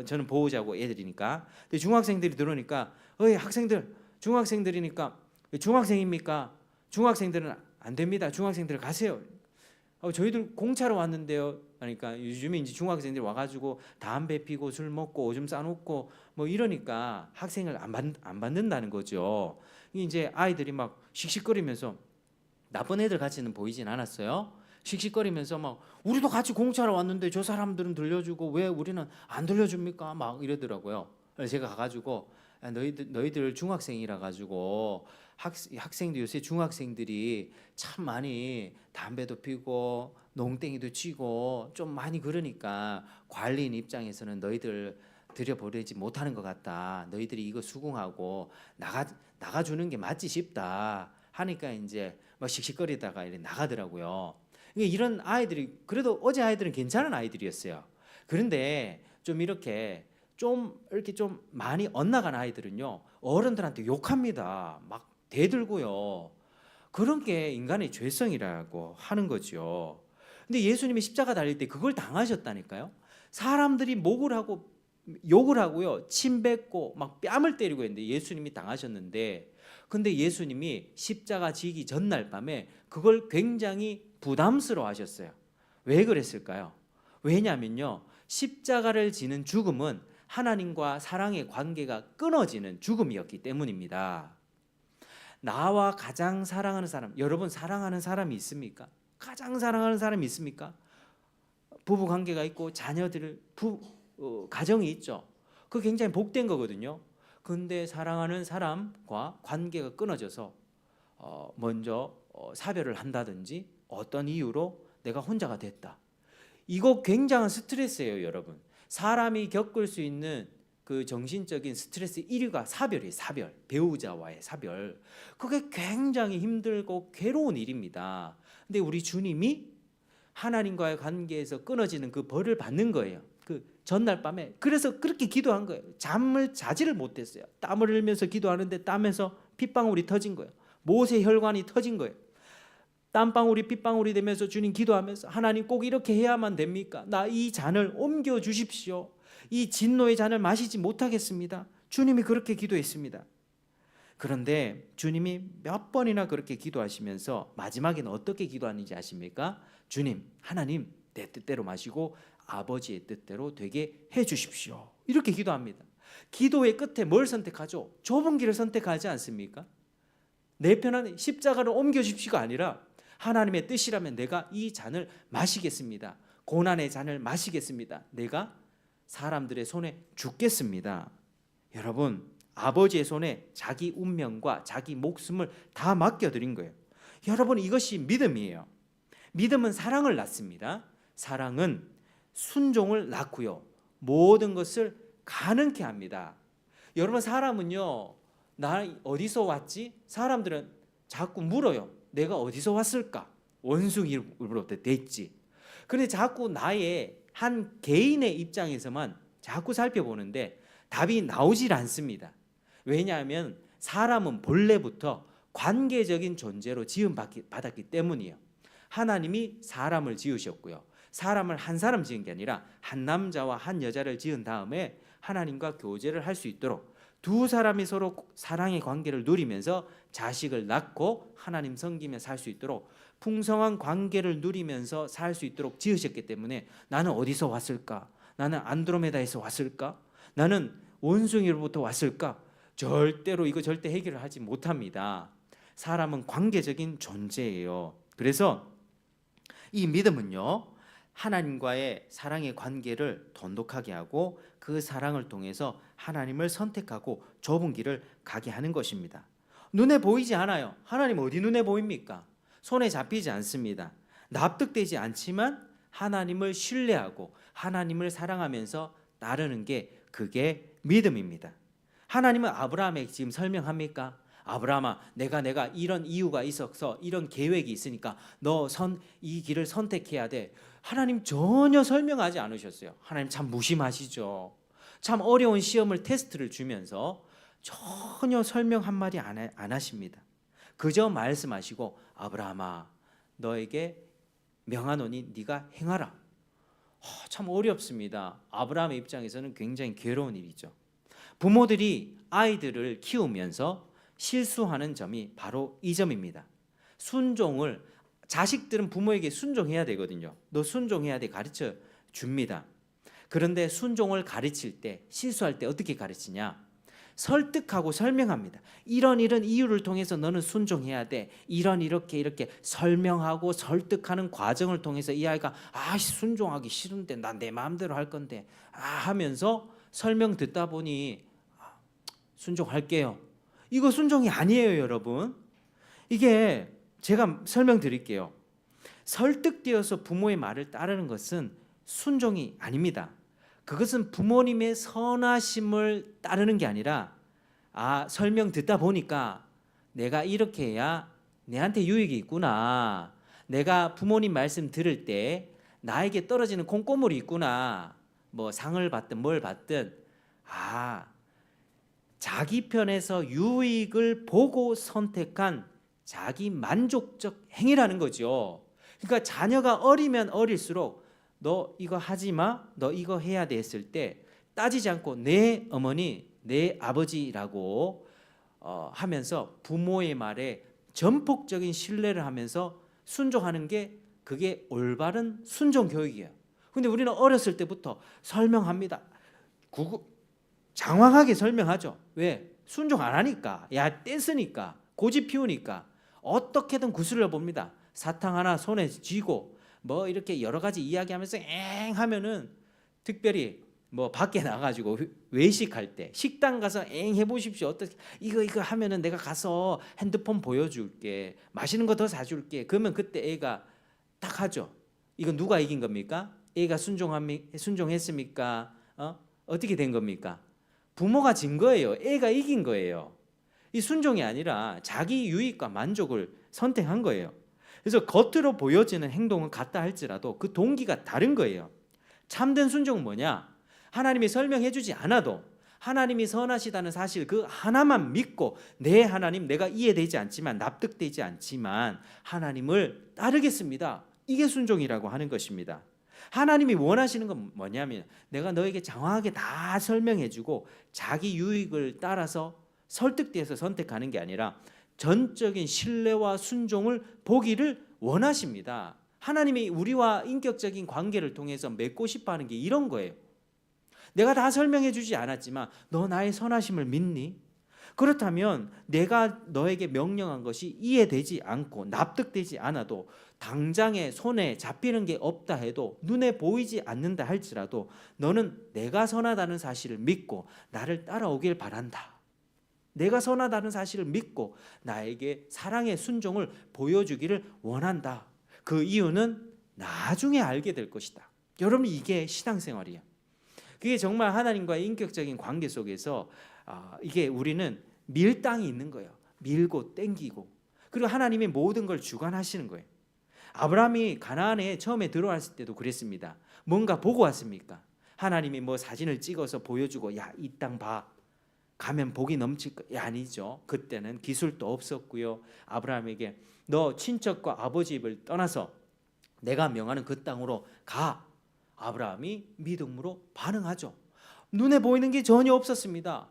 저는 보호자고 애들이니까. 근데 중학생들이 들어오니까 학생들, 중학생들이니까 중학생입니까? 중학생들은 안 됩니다. 중학생들 가세요. 저희들 공차로 왔는데요. 그러니까 요즘에 이제 중학생들이 와가지고 담배 피고 술 먹고 오줌 싸놓고 뭐 이러니까 학생을 안 받는다는 거죠. 이제 아이들이 막 씩씩거리면서, 나쁜 애들 같이는 보이진 않았어요. 씩씩거리면서 막 우리도 같이 공차로 왔는데 저 사람들은 들려주고 왜 우리는 안 들려줍니까? 막 이러더라고요. 그래서 제가 가가지고 너희들 중학생이라 가지고 학생들, 요새 중학생들이 참 많이 담배도 피고 농땡이도 치고 좀 많이 그러니까 관리인 입장에서는 너희들 들여보내지 못하는 것 같다. 너희들이 이거 수긍하고 나가주는 게 맞지 싶다 하니까 이제 막 씩씩거리다가 이렇게 나가더라고요. 이런 아이들이, 그래도 어제 아이들은 괜찮은 아이들이었어요. 그런데 좀 이렇게 좀 많이 엇나간 아이들은요, 어른들한테 욕합니다. 막 대들고요. 그런 게 인간의 죄성이라고 하는 거죠. 근데 예수님이 십자가 달릴 때 그걸 당하셨다니까요. 사람들이 욕을 하고요, 침 뱉고 막 뺨을 때리고 했는데 예수님이 당하셨는데, 근데 예수님이 십자가 지기 전날 밤에 그걸 굉장히 부담스러워 하셨어요. 왜 그랬을까요? 왜냐면요, 십자가를 지는 죽음은 하나님과 사랑의 관계가 끊어지는 죽음이었기 때문입니다. 나와 가장 사랑하는 사람, 여러분 사랑하는 사람이 있습니까? 가장 사랑하는 사람이 있습니까? 부부 관계가 있고 가정이 있죠. 그거 굉장히 복된 거거든요. 근데 사랑하는 사람과 관계가 끊어져서 먼저 사별을 한다든지 어떤 이유로 내가 혼자가 됐다. 이거 굉장한 스트레스예요, 여러분. 사람이 겪을 수 있는 그 정신적인 스트레스 1위가 사별이에요. 사별, 배우자와의 사별. 그게 굉장히 힘들고 괴로운 일입니다. 근데 우리 주님이 하나님과의 관계에서 끊어지는 그 벌을 받는 거예요. 그 전날 밤에. 그래서 그렇게 기도한 거예요. 잠을 자지를 못했어요. 땀을 흘리면서 기도하는데 땀에서 핏방울이 터진 거예요. 못의 혈관이 터진 거예요. 땀방울이 핏방울이 되면서 주님 기도하면서, 하나님 꼭 이렇게 해야만 됩니까? 나 이 잔을 옮겨 주십시오. 이 진노의 잔을 마시지 못하겠습니다. 주님이 그렇게 기도했습니다. 그런데 주님이 몇 번이나 그렇게 기도하시면서 마지막에는 어떻게 기도하는지 아십니까? 주님, 하나님, 내 뜻대로 마시고 아버지의 뜻대로 되게 해 주십시오. 이렇게 기도합니다. 기도의 끝에 뭘 선택하죠? 좁은 길을 선택하지 않습니까? 내 편한 십자가를 옮겨 주십시오가 아니라, 하나님의 뜻이라면 내가 이 잔을 마시겠습니다. 고난의 잔을 마시겠습니다. 내가 사람들의 손에 죽겠습니다. 여러분, 아버지의 손에 자기 운명과 자기 목숨을 다 맡겨드린 거예요. 여러분, 이것이 믿음이에요. 믿음은 사랑을 낳습니다. 사랑은 순종을 낳고요, 모든 것을 가능케 합니다. 여러분, 사람은요, 나 어디서 왔지? 사람들은 자꾸 물어요. 내가 어디서 왔을까? 원숭이로부터 됐지. 그런데 자꾸 나의 한 개인의 입장에서만 자꾸 살펴보는데 답이 나오질 않습니다. 왜냐하면 사람은 본래부터 관계적인 존재로 지음받았기 때문이에요. 하나님이 사람을 지으셨고요, 사람을 한 사람 지은 게 아니라 한 남자와 한 여자를 지은 다음에 하나님과 교제를 할 수 있도록 두 사람이 서로 사랑의 관계를 누리면서 자식을 낳고 하나님 섬기며 살 수 있도록 풍성한 관계를 누리면서 살 수 있도록 지으셨기 때문에 나는 어디서 왔을까? 나는 안드로메다에서 왔을까? 나는 원숭이로부터 왔을까? 절대로 이거 절대 해결을 하지 못합니다. 사람은 관계적인 존재예요. 그래서 이 믿음은요, 하나님과의 사랑의 관계를 돈독하게 하고 그 사랑을 통해서 하나님을 선택하고 좁은 길을 가게 하는 것입니다. 눈에 보이지 않아요. 하나님 어디 눈에 보입니까? 손에 잡히지 않습니다. 납득되지 않지만 하나님을 신뢰하고 하나님을 사랑하면서 따르는 게 그게 믿음입니다. 하나님은 아브라함에게 지금 설명합니까? 아브라함아, 내가 이런 이유가 있어서 이런 계획이 있으니까 너 이 길을 선택해야 돼. 하나님 전혀 설명하지 않으셨어요. 하나님 참 무심하시죠. 참 어려운 시험을 테스트를 주면서 전혀 설명 한마디 안 하십니다. 그저 말씀하시고 아브라함아, 너에게 명하노니 네가 행하라. 참 어렵습니다. 아브라함의 입장에서는 굉장히 괴로운 일이죠. 부모들이 아이들을 키우면서 실수하는 점이 바로 이 점입니다. 순종을, 자식들은 부모에게 순종해야 되거든요. 너 순종해야 돼 가르쳐 줍니다. 그런데 순종을 가르칠 때, 실수할 때 어떻게 가르치냐? 설득하고 설명합니다. 이런 이유를 통해서 너는 순종해야 돼. 이렇게 설명하고 설득하는 과정을 통해서 이 아이가 순종하기 싫은데 난 내 마음대로 할 건데 하면서 설명 듣다 보니 순종할게요. 이거 순종이 아니에요, 여러분. 이게 제가 설명드릴게요. 설득되어서 부모의 말을 따르는 것은 순종이 아닙니다. 그것은 부모님의 선하심을 따르는 게 아니라 설명 듣다 보니까 내가 이렇게 해야 내한테 유익이 있구나. 내가 부모님 말씀 들을 때 나에게 떨어지는 콩고물이 있구나. 뭐 상을 받든 뭘 받든 자기 편에서 유익을 보고 선택한 자기 만족적 행위라는 거죠. 그러니까 자녀가 어리면 어릴수록 너 이거 하지 마, 너 이거 해야 돼 했을 때 따지지 않고 내 어머니, 내 아버지라고 하면서 부모의 말에 전폭적인 신뢰를 하면서 순종하는 게 그게 올바른 순종 교육이에요. 근데 우리는 어렸을 때부터 설명합니다. 장황하게 설명하죠. 왜? 순종 안 하니까. 떼쓰니까. 고집 피우니까. 어떻게든 구슬러 봅니다. 사탕 하나 손에 쥐고 뭐 이렇게 여러 가지 이야기하면서 엥 하면은, 특별히 뭐 밖에 나가지고 외식할 때 식당 가서 엥 해보십시오. 어떻게 이거 하면은 내가 가서 핸드폰 보여줄게. 맛있는 거 더 사줄게. 그러면 그때 애가 딱 하죠. 이건 누가 이긴 겁니까? 애가 순종했습니까? 어떻게 된 겁니까? 부모가 진 거예요. 애가 이긴 거예요. 이 순종이 아니라 자기 유익과 만족을 선택한 거예요. 그래서 겉으로 보여지는 행동은 같다 할지라도 그 동기가 다른 거예요. 참된 순종은 뭐냐? 하나님이 설명해 주지 않아도 하나님이 선하시다는 사실 그 하나만 믿고 내 하나님, 내가 이해되지 않지만 납득되지 않지만 하나님을 따르겠습니다. 이게 순종이라고 하는 것입니다. 하나님이 원하시는 건 뭐냐면 내가 너에게 장황하게 다 설명해 주고 자기 유익을 따라서 설득돼서 선택하는 게 아니라 전적인 신뢰와 순종을 보기를 원하십니다. 하나님이 우리와 인격적인 관계를 통해서 맺고 싶어 하는 게 이런 거예요. 내가 다 설명해 주지 않았지만 너 나의 선하심을 믿니? 그렇다면 내가 너에게 명령한 것이 이해되지 않고 납득되지 않아도 당장에 손에 잡히는 게 없다 해도 눈에 보이지 않는다 할지라도 너는 내가 선하다는 사실을 믿고 나를 따라오길 바란다. 내가 선하다는 사실을 믿고 나에게 사랑의 순종을 보여주기를 원한다. 그 이유는 나중에 알게 될 것이다. 여러분, 이게 신앙생활이에요. 그게 정말 하나님과의 인격적인 관계 속에서 이게 우리는 밀당이 있는 거예요. 밀고 땡기고. 그리고 하나님이 모든 걸 주관하시는 거예요. 아브라함이 가나안에 처음에 들어왔을 때도 그랬습니다. 뭔가 보고 왔습니까? 하나님이 뭐 사진을 찍어서 보여주고 이 땅 봐. 가면 복이 넘칠 거야. 아니죠. 그때는 기술도 없었고요. 아브라함에게 너 친척과 아버지 집을 떠나서 내가 명하는 그 땅으로 가. 아브라함이 믿음으로 반응하죠. 눈에 보이는 게 전혀 없었습니다.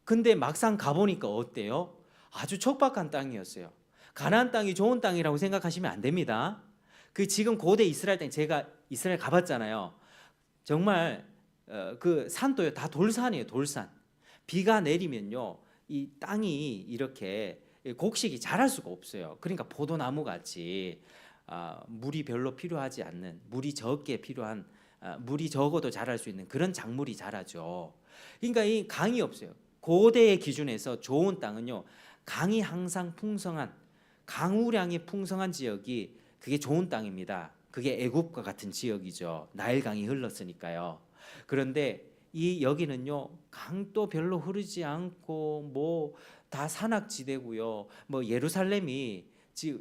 근데 막상 가보니까 어때요? 아주 척박한 땅이었어요. 가나안 땅이 좋은 땅이라고 생각하시면 안 됩니다. 그 지금 고대 이스라엘 땅, 제가 이스라엘 가봤잖아요. 정말 그 산도요 다 돌산이에요. 돌산. 비가 내리면요 이 땅이 이렇게 곡식이 자랄 수가 없어요. 그러니까 포도나무 같이 물이 별로 필요하지 않는, 물이 적게 필요한, 물이 적어도 자랄 수 있는 그런 작물이 자라죠. 그러니까 이 강이 없어요. 고대의 기준에서 좋은 땅은요 강이 항상 풍성한, 강우량이 풍성한 지역이 그게 좋은 땅입니다. 그게 애굽과 같은 지역이죠. 나일강이 흘렀으니까요. 그런데 이 여기는요 강도 별로 흐르지 않고 뭐 다 산악지대고요. 뭐 예루살렘이,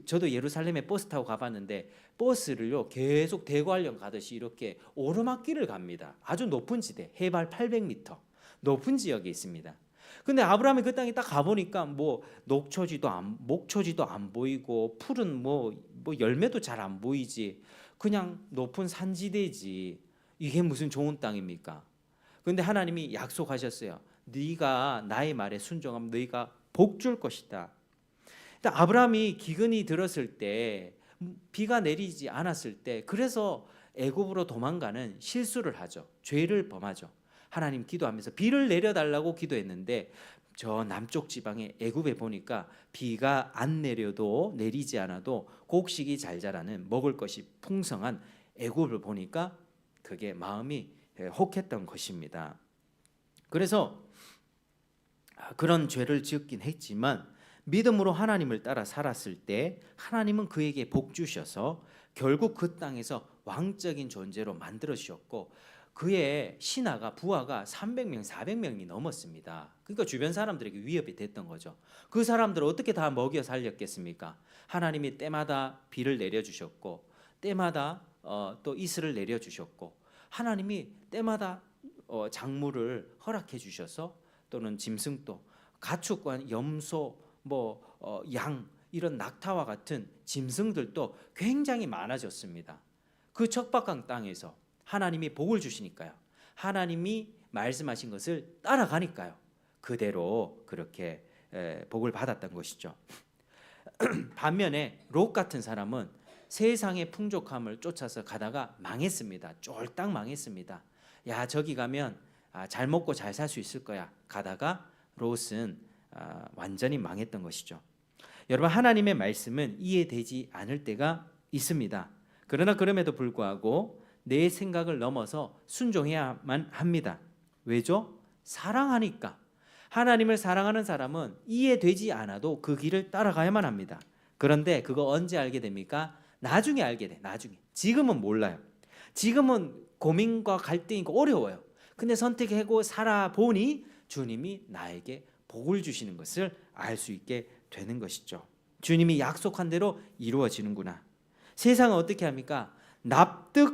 저도 예루살렘에 버스 타고 가봤는데 버스를요 계속 대관령 가듯이 이렇게 오르막길을 갑니다. 아주 높은 지대, 해발 800m 높은 지역에 있습니다. 근데 아브라함이 그 땅에 딱 가보니까 뭐 목초지도 안 보이고 풀은 뭐 열매도 잘 안 보이지. 그냥 높은 산지대지. 이게 무슨 좋은 땅입니까? 근데 하나님이 약속하셨어요. 네가 나의 말에 순종하면 너희가 복 줄 것이다. 아브라함이 기근이 들었을 때, 비가 내리지 않았을 때, 그래서 애굽으로 도망가는 실수를 하죠. 죄를 범하죠. 하나님 기도하면서 비를 내려달라고 기도했는데 저 남쪽 지방의 애굽에 보니까 비가 안 내려도, 내리지 않아도 곡식이 잘 자라는, 먹을 것이 풍성한 애굽을 보니까 그게 마음이 혹했던 것입니다. 그래서 그런 죄를 지었긴 했지만 믿음으로 하나님을 따라 살았을 때 하나님은 그에게 복 주셔서 결국 그 땅에서 왕적인 존재로 만들어 주셨고, 그의 신하가, 부하가 300명, 400명이 넘었습니다. 그러니까 주변 사람들에게 위협이 됐던 거죠. 그 사람들을 어떻게 다 먹여 살렸겠습니까? 하나님이 때마다 비를 내려주셨고, 때마다 또 이슬을 내려주셨고, 하나님이 때마다 작물을 허락해 주셔서, 또는 짐승도, 가축과 염소, 양, 이런 낙타와 같은 짐승들도 굉장히 많아졌습니다. 그 척박한 땅에서 하나님이 복을 주시니까요. 하나님이 말씀하신 것을 따라가니까요. 그대로 그렇게 복을 받았던 것이죠. 반면에 롯 같은 사람은 세상의 풍족함을 쫓아서 가다가 망했습니다. 쫄딱 망했습니다. 야, 저기 가면 잘 먹고 잘 살 수 있을 거야. 가다가 롯은 완전히 망했던 것이죠. 여러분, 하나님의 말씀은 이해되지 않을 때가 있습니다. 그러나 그럼에도 불구하고 내 생각을 넘어서 순종해야만 합니다. 왜죠? 사랑하니까. 하나님을 사랑하는 사람은 이해되지 않아도 그 길을 따라가야만 합니다. 그런데 그거 언제 알게 됩니까? 나중에 알게 돼. 나중에. 지금은 몰라요. 지금은 고민과 갈등이고 어려워요. 근데 선택하고 살아보니 주님이 나에게 복을 주시는 것을 알 수 있게 되는 것이죠. 주님이 약속한 대로 이루어지는구나. 세상은 어떻게 합니까? 납득되면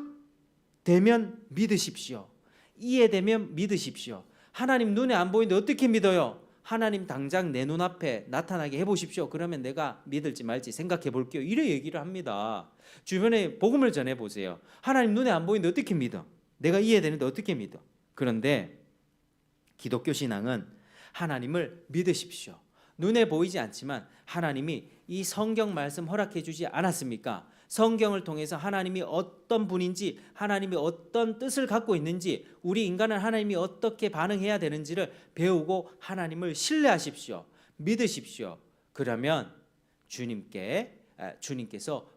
믿으십시오. 이해되면 믿으십시오. 하나님 눈에 안 보이는데 어떻게 믿어요? 하나님 당장 내 눈앞에 나타나게 해보십시오. 그러면 내가 믿을지 말지 생각해 볼게요. 이래 얘기를 합니다. 주변에 복음을 전해보세요. 하나님 눈에 안 보이는데 어떻게 믿어? 내가 이해되는데 어떻게 믿어? 그런데 기독교 신앙은 하나님을 믿으십시오. 눈에 보이지 않지만 하나님이 이 성경 말씀 허락해 주지 않았습니까? 성경을 통해서 하나님이 어떤 분인지, 하나님이 어떤 뜻을 갖고 있는지, 우리 인간은 하나님이 어떻게 반응해야 되는지를 배우고 하나님을 신뢰하십시오. 믿으십시오. 그러면 주님께서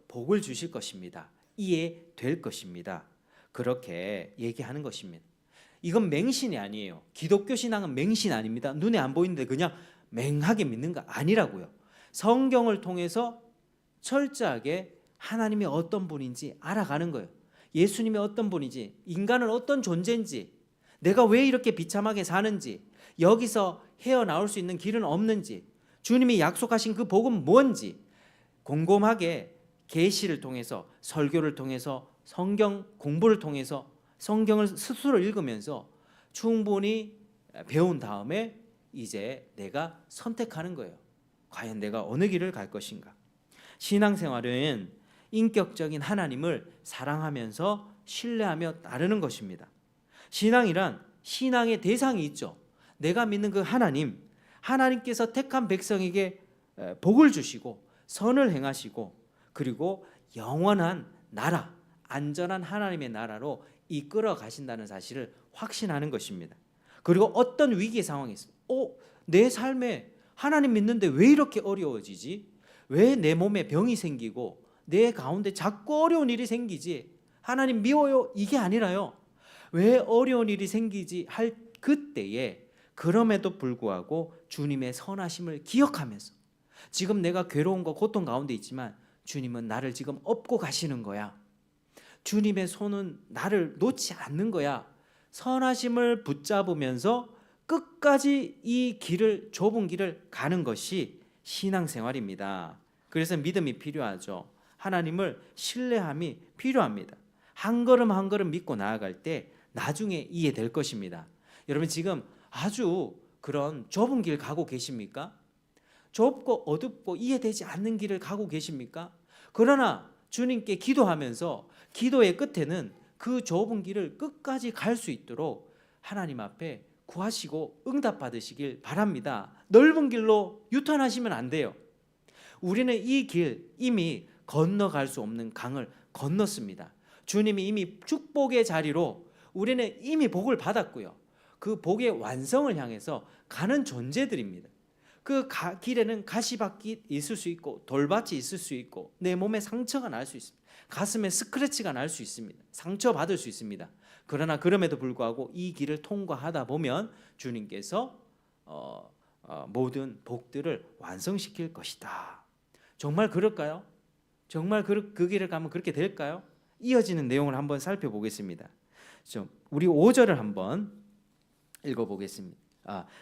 복을 주실 것입니다. 이해될 것입니다. 그렇게 얘기하는 것입니다. 이건 맹신이 아니에요. 기독교 신앙은 맹신 아닙니다. 눈에 안 보이는데 그냥 맹하게 믿는 거 아니라고요. 성경을 통해서 철저하게 하나님이 어떤 분인지 알아가는 거예요. 예수님이 어떤 분인지, 인간은 어떤 존재인지, 내가 왜 이렇게 비참하게 사는지, 여기서 헤어나올 수 있는 길은 없는지, 주님이 약속하신 그 복은 뭔지 곰곰하게 계시를 통해서, 설교를 통해서, 성경 공부를 통해서, 성경을 스스로 읽으면서 충분히 배운 다음에 이제 내가 선택하는 거예요. 과연 내가 어느 길을 갈 것인가? 신앙생활은 인격적인 하나님을 사랑하면서 신뢰하며 따르는 것입니다. 신앙이란 신앙의 대상이 있죠. 내가 믿는 그 하나님, 하나님께서 택한 백성에게 복을 주시고 선을 행하시고 그리고 영원한 나라, 안전한 하나님의 나라로 이끌어 가신다는 사실을 확신하는 것입니다. 그리고 어떤 위기 상황에서 내 삶에 하나님 믿는데 왜 이렇게 어려워지지? 왜 내 몸에 병이 생기고 내 가운데 자꾸 어려운 일이 생기지? 하나님 미워요? 이게 아니라요. 왜 어려운 일이 생기지? 할 그때에 그럼에도 불구하고 주님의 선하심을 기억하면서 지금 내가 괴로움과 고통 가운데 있지만 주님은 나를 지금 업고 가시는 거야. 주님의 손은 나를 놓지 않는 거야. 선하심을 붙잡으면서 끝까지 이 길을, 좁은 길을 가는 것이 신앙생활입니다. 그래서 믿음이 필요하죠. 하나님을 신뢰함이 필요합니다. 한 걸음 한 걸음 믿고 나아갈 때 나중에 이해될 것입니다. 여러분 지금 아주 그런 좁은 길 가고 계십니까? 좁고 어둡고 이해되지 않는 길을 가고 계십니까? 그러나 주님께 기도하면서 기도의 끝에는 그 좁은 길을 끝까지 갈 수 있도록 하나님 앞에 구하시고 응답받으시길 바랍니다. 넓은 길로 유턴하시면 안 돼요. 우리는 이 길 이미 건너갈 수 없는 강을 건넜습니다. 주님이 이미 축복의 자리로 우리는 이미 복을 받았고요. 그 복의 완성을 향해서 가는 존재들입니다. 그 길에는 가시밭이 있을 수 있고 돌밭이 있을 수 있고 내 몸에 상처가 날 수 있습니다. 가슴에 스크래치가 날 수 있습니다. 상처받을 수 있습니다. 그러나 그럼에도 불구하고 이 길을 통과하다 보면 주님께서 모든 복들을 완성시킬 것이다. 정말 그럴까요? 정말 그 길을 가면 그렇게 될까요? 이어지는 내용을 한번 살펴보겠습니다. 우리 5절을 한번 읽어보겠습니다.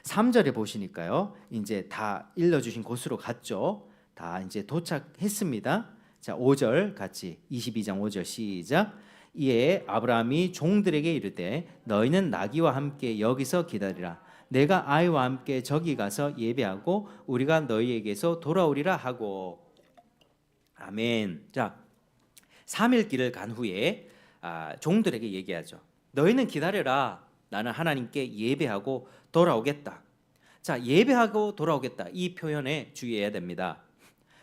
3절에 보시니까요. 이제 다 일러주신 곳으로 갔죠. 다 이제 도착했습니다. 자, 5절 같이 22장 5절 시작. 이에 아브라함이 종들에게 이르되 너희는 나귀와 함께 여기서 기다리라. 내가 아이와 함께 저기 가서 예배하고 우리가 너희에게서 돌아오리라 하고. 아멘. 자, 3일 길을 간 후에 종들에게 얘기하죠. 너희는 기다려라. 나는 하나님께 예배하고 돌아오겠다. 자, 예배하고 돌아오겠다. 이 표현에 주의해야 됩니다.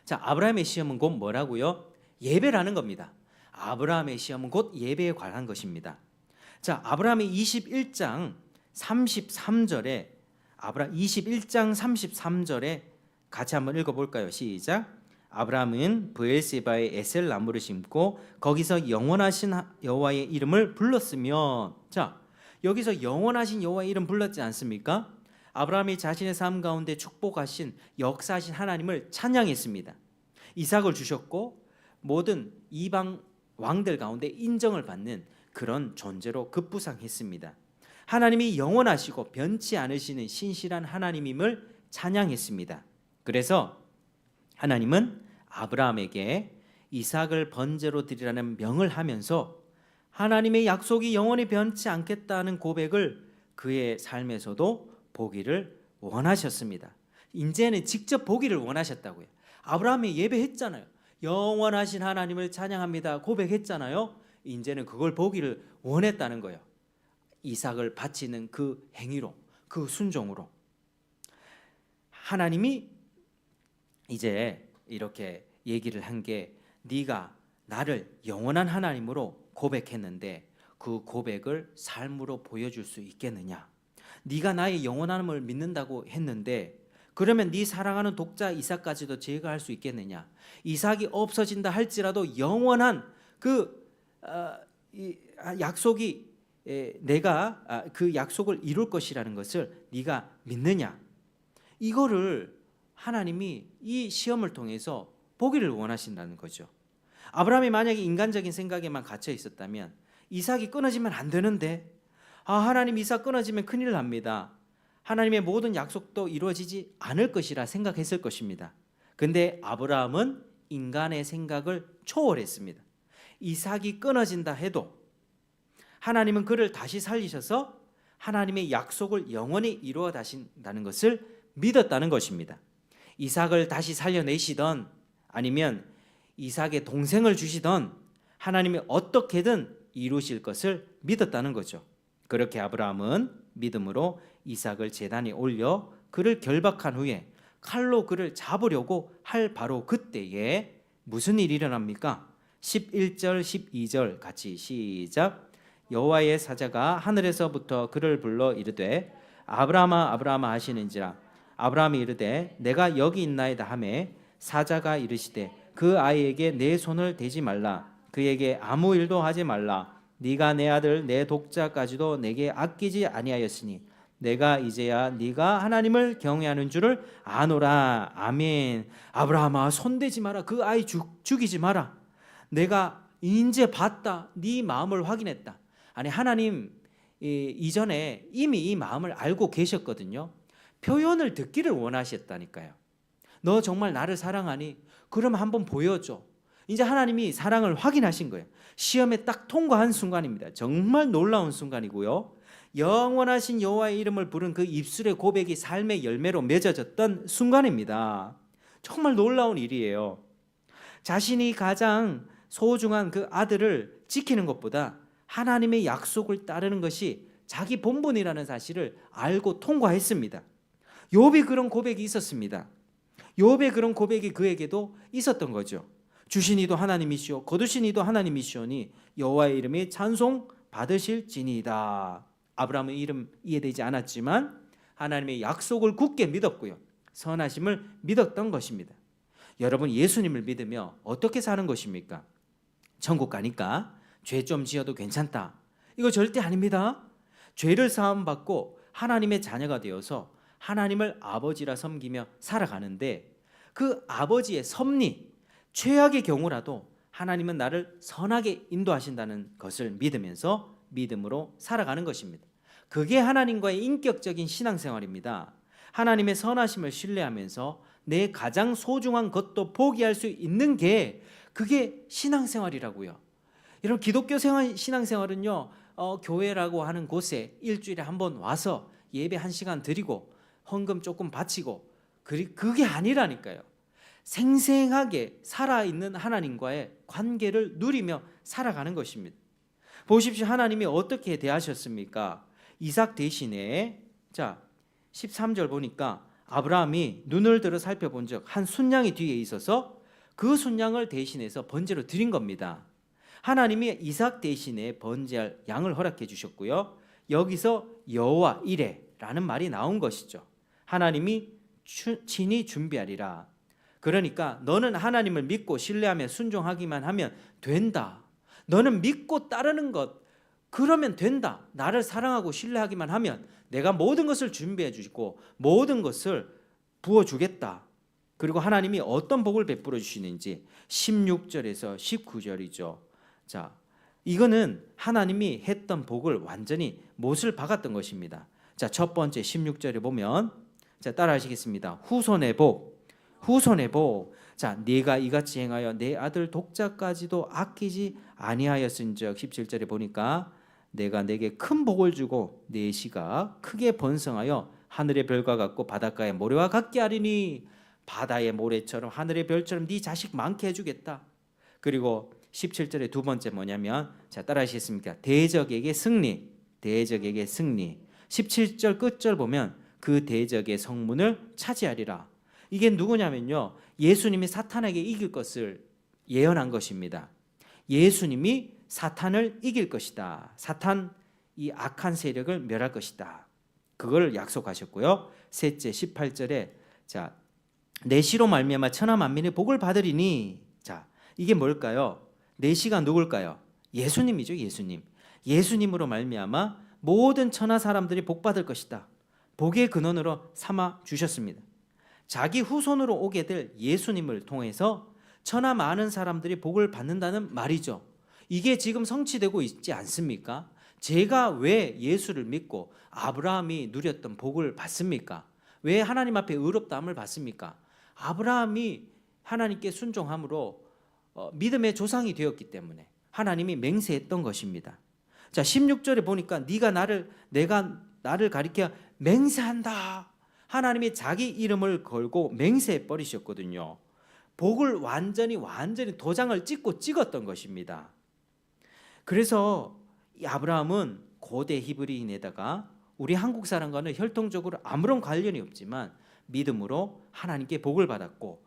자, 아브라함의 시험은 곧 뭐라고요? 예배라는 겁니다. 아브라함의 시험은 곧 예배에 관한 것입니다. 자, 아브라함이 21장 33절에 아브라함 21장 33절에 같이 한번 읽어볼까요? 시작. 아브라함은 브엘세바에 에셀 나무를 심고 거기서 영원하신 여호와의 이름을 불렀으며. 자, 여기서 영원하신 여호와의 이름 불렀지 않습니까? 아브라함이 자신의 삶 가운데 축복하신 역사하신 하나님을 찬양했습니다. 이삭을 주셨고 모든 이방 왕들 가운데 인정을 받는 그런 존재로 급부상했습니다. 하나님이 영원하시고 변치 않으시는 신실한 하나님임을 찬양했습니다. 그래서 하나님은 아브라함에게 이삭을 번제로 드리라는 명을 하면서 하나님의 약속이 영원히 변치 않겠다는 고백을 그의 삶에서도 보기를 원하셨습니다. 이제는 직접 보기를 원하셨다고요. 아브라함이 예배했잖아요. 영원하신 하나님을 찬양합니다. 고백했잖아요. 이제는 그걸 보기를 원했다는 거예요. 이삭을 바치는 그 행위로, 그 순종으로. 하나님이 이제 이렇게 얘기를 한 게 네가 나를 영원한 하나님으로 고백했는데 그 고백을 삶으로 보여줄 수 있겠느냐? 네가 나의 영원함을 믿는다고 했는데 그러면 네 사랑하는 독자 이삭까지도 제거할 수 있겠느냐? 이삭이 없어진다 할지라도 영원한 그 약속이 내가 그 약속을 이룰 것이라는 것을 네가 믿느냐? 이거를 하나님이 이 시험을 통해서 보기를 원하신다는 거죠. 아브라함이 만약에 인간적인 생각에만 갇혀 있었다면 이삭이 끊어지면 안 되는데 하나님 이삭 끊어지면 큰일 납니다. 하나님의 모든 약속도 이루어지지 않을 것이라 생각했을 것입니다. 근데 아브라함은 인간의 생각을 초월했습니다. 이삭이 끊어진다 해도 하나님은 그를 다시 살리셔서 하나님의 약속을 영원히 이루어 가신다는 것을 믿었다는 것입니다. 이삭을 다시 살려내시던 아니면 이삭의 동생을 주시던 하나님이 어떻게든 이루실 것을 믿었다는 거죠. 그렇게 아브라함은 믿음으로 이삭을 제단에 올려 그를 결박한 후에 칼로 그를 잡으려고 할 바로 그때에 무슨 일이 일어납니까? 11절 12절 같이 시작. 여호와의 사자가 하늘에서부터 그를 불러 이르되 아브라함아 아브라함아 하시는지라. 아브라함이 이르되 내가 여기 있나이다 하매 사자가 이르시되 그 아이에게 내 손을 대지 말라. 그에게 아무 일도 하지 말라. 네가 내 아들 내 독자까지도 내게 아끼지 아니하였으니 내가 이제야 네가 하나님을 경외하는 줄을 아노라. 아멘. 아브라함아 손대지 마라. 그 아이 죽이지 마라. 내가 이제 봤다. 네 마음을 확인했다. 아니 하나님 이전에 이미 이 마음을 알고 계셨거든요. 표현을 듣기를 원하셨다니까요. 너 정말 나를 사랑하니? 그럼 한번 보여줘. 이제 하나님이 사랑을 확인하신 거예요. 시험에 딱 통과한 순간입니다. 정말 놀라운 순간이고요. 영원하신 여호와의 이름을 부른 그 입술의 고백이 삶의 열매로 맺어졌던 순간입니다. 정말 놀라운 일이에요. 자신이 가장 소중한 그 아들을 지키는 것보다 하나님의 약속을 따르는 것이 자기 본분이라는 사실을 알고 통과했습니다. 욥이 그런 고백이 있었습니다. 욥의 그런 고백이 그에게도 있었던 거죠. 주신 이도 하나님이시오 거두신 이도 하나님이시오니 여호와의 이름이 찬송 받으실지니이다. 아브라함은 이름 이해되지 않았지만 하나님의 약속을 굳게 믿었고요. 선하심을 믿었던 것입니다. 여러분 예수님을 믿으며 어떻게 사는 것입니까? 천국 가니까 죄 좀 지어도 괜찮다. 이거 절대 아닙니다. 죄를 사함받고 하나님의 자녀가 되어서 하나님을 아버지라 섬기며 살아가는데 그 아버지의 섭리, 최악의 경우라도 하나님은 나를 선하게 인도하신다는 것을 믿으면서 믿음으로 살아가는 것입니다. 그게 하나님과의 인격적인 신앙생활입니다. 하나님의 선하심을 신뢰하면서 내 가장 소중한 것도 포기할 수 있는 게 그게 신앙생활이라고요. 여러분 기독교 신앙생활은요 교회라고 하는 곳에 일주일에 한 번 와서 예배 1시간 드리고 헌금 조금 바치고 그게 아니라니까요. 생생하게 살아있는 하나님과의 관계를 누리며 살아가는 것입니다. 보십시오. 하나님이 어떻게 대하셨습니까? 이삭 대신에 13절 보니까 아브라함이 눈을 들어 살펴본 적 한 순양이 뒤에 있어서 그 순양을 대신해서 번제로 드린 겁니다. 하나님이 이삭 대신에 번제할 양을 허락해 주셨고요. 여기서 여호와 이레라는 말이 나온 것이죠. 하나님이 친히 준비하리라. 그러니까 너는 하나님을 믿고 신뢰하며 순종하기만 하면 된다. 너는 믿고 따르는 것 그러면 된다. 나를 사랑하고 신뢰하기만 하면 내가 모든 것을 준비해 주시고 모든 것을 부어주겠다. 그리고 하나님이 어떤 복을 베풀어 주시는지 16절에서 19절이죠. 자, 이거는 하나님이 했던 복을 완전히 못을 박았던 것입니다. 자, 첫 번째 16절에 보면 따라 하시겠습니다. 후손의 복. 자, 네가 이같이 행하여 내 아들 독자까지도 아끼지 아니하였은즉 17절에 보니까 내가 내게 큰 복을 주고 내 씨가 크게 번성하여 하늘의 별과 같고 바닷가의 모래와 같게 하리니 바다의 모래처럼 하늘의 별처럼 네 자식 많게 해주겠다. 그리고 17절의 두 번째 뭐냐면 따라 하시겠습니까? 대적에게 승리. 17절 끝절 보면 그 대적의 성문을 차지하리라. 이게 누구냐면요 예수님이 사탄에게 이길 것을 예언한 것입니다. 예수님이 사탄을 이길 것이다. 사탄 이 악한 세력을 멸할 것이다. 그걸 약속하셨고요. 셋째 18절에 내 씨로 말미암아 천하 만민의 복을 받으리니. 이게 뭘까요? 내 씨가 누굴까요? 예수님이죠. 예수님으로 말미암아 모든 천하 사람들이 복 받을 것이다. 복의 근원으로 삼아 주셨습니다. 자기 후손으로 오게 될 예수님을 통해서 천하 많은 사람들이 복을 받는다는 말이죠. 이게 지금 성취되고 있지 않습니까? 제가 왜 예수를 믿고 아브라함이 누렸던 복을 받습니까? 왜 하나님 앞에 의롭다함을 받습니까? 아브라함이 하나님께 순종함으로 믿음의 조상이 되었기 때문에 하나님이 맹세했던 것입니다. 자, 16절에 보니까 내가 나를 가리켜 맹세한다. 하나님이 자기 이름을 걸고 맹세해 버리셨거든요. 복을 완전히 도장을 찍었던 것입니다. 그래서 이 아브라함은 고대 히브리인에다가 우리 한국 사람과는 혈통적으로 아무런 관련이 없지만 믿음으로 하나님께 복을 받았고,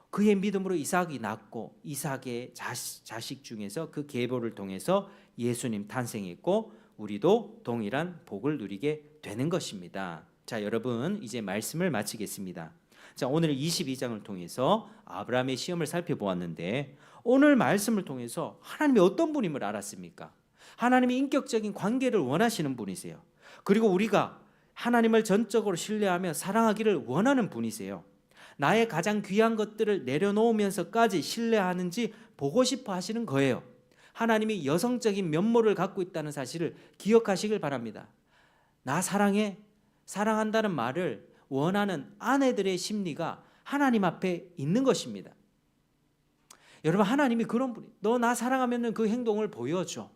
그의 믿음으로 이삭이 낳고 이삭의 자식 중에서 그 계보를 통해서 예수님 탄생했고 우리도 동일한 복을 누리게 되는 것입니다. 자, 여러분 이제 말씀을 마치겠습니다. 자, 오늘 22장을 통해서 아브라함의 시험을 살펴보았는데, 오늘 말씀을 통해서 하나님이 어떤 분임을 알았습니까? 하나님이 인격적인 관계를 원하시는 분이세요. 그리고 우리가 하나님을 전적으로 신뢰하며 사랑하기를 원하는 분이세요. 나의 가장 귀한 것들을 내려놓으면서까지 신뢰하는지 보고 싶어 하시는 거예요. 하나님이 여성적인 면모를 갖고 있다는 사실을 기억하시길 바랍니다. 나 사랑해, 사랑한다는 말을 원하는 아내들의 심리가 하나님 앞에 있는 것입니다. 여러분, 하나님이 그런 분이, 너 나 사랑하면 그 행동을 보여줘.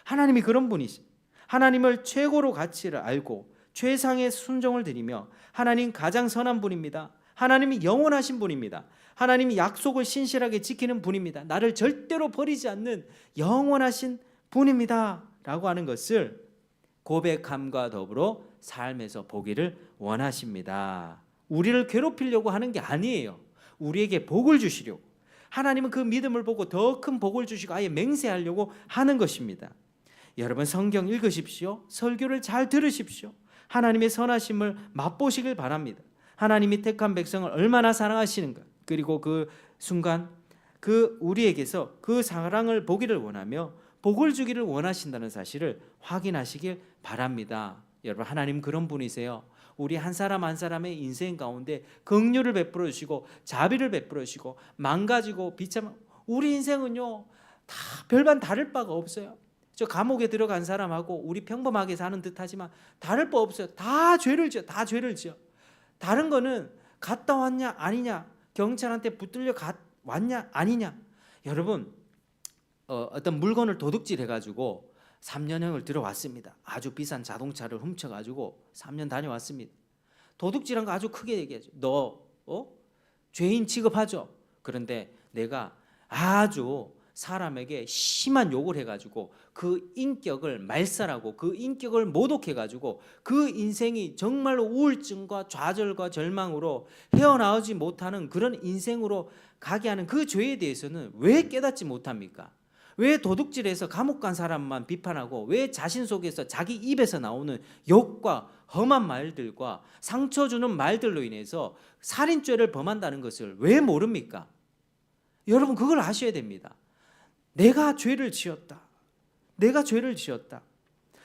하나님이 그런 분이시. 하나님을 최고로 가치를 알고 최상의 순종을 드리며, 하나님 가장 선한 분입니다. 하나님이 영원하신 분입니다. 하나님이 약속을 신실하게 지키는 분입니다. 나를 절대로 버리지 않는 영원하신 분입니다 라고 하는 것을 고백함과 더불어 삶에서 보기를 원하십니다. 우리를 괴롭히려고 하는 게 아니에요. 우리에게 복을 주시려고, 하나님은 그 믿음을 보고 더 큰 복을 주시고 아예 맹세하려고 하는 것입니다. 여러분, 성경 읽으십시오. 설교를 잘 들으십시오. 하나님의 선하심을 맛보시길 바랍니다. 하나님이 택한 백성을 얼마나 사랑하시는가, 그리고 그 순간 우리에게서 그 사랑을 보기를 원하며 복을 주기를 원하신다는 사실을 확인하시길 바랍니다. 여러분, 하나님 그런 분이세요. 우리 한 사람 한 사람의 인생 가운데 긍휼을 베풀어 주시고 자비를 베풀어 주시고 망가지고 비참, 우리 인생은요 다 별반 다를 바가 없어요. 저 감옥에 들어간 사람하고 우리 평범하게 사는 듯하지만 다를 바 없어요. 다 죄를 지어. 다른 거는 갔다 왔냐 아니냐, 경찰한테 붙들려 왔냐 아니냐. 여러분, 어떤 물건을 도둑질 해가지고 3년형을 들어왔습니다. 아주 비싼 자동차를 훔쳐가지고 3년 다녀왔습니다. 도둑질한 거 아주 크게 얘기하죠. 너 죄인 취급하죠. 그런데 내가 아주 사람에게 심한 욕을 해가지고 그 인격을 말살하고 그 인격을 모독해가지고 그 인생이 정말로 우울증과 좌절과 절망으로 헤어나오지 못하는 그런 인생으로 가게 하는 그 죄에 대해서는 왜 깨닫지 못합니까? 왜 도둑질해서 감옥 간 사람만 비판하고, 왜 자신 속에서 자기 입에서 나오는 욕과 험한 말들과 상처 주는 말들로 인해서 살인죄를 범한다는 것을 왜 모릅니까? 여러분, 그걸 아셔야 됩니다. 내가 죄를 지었다.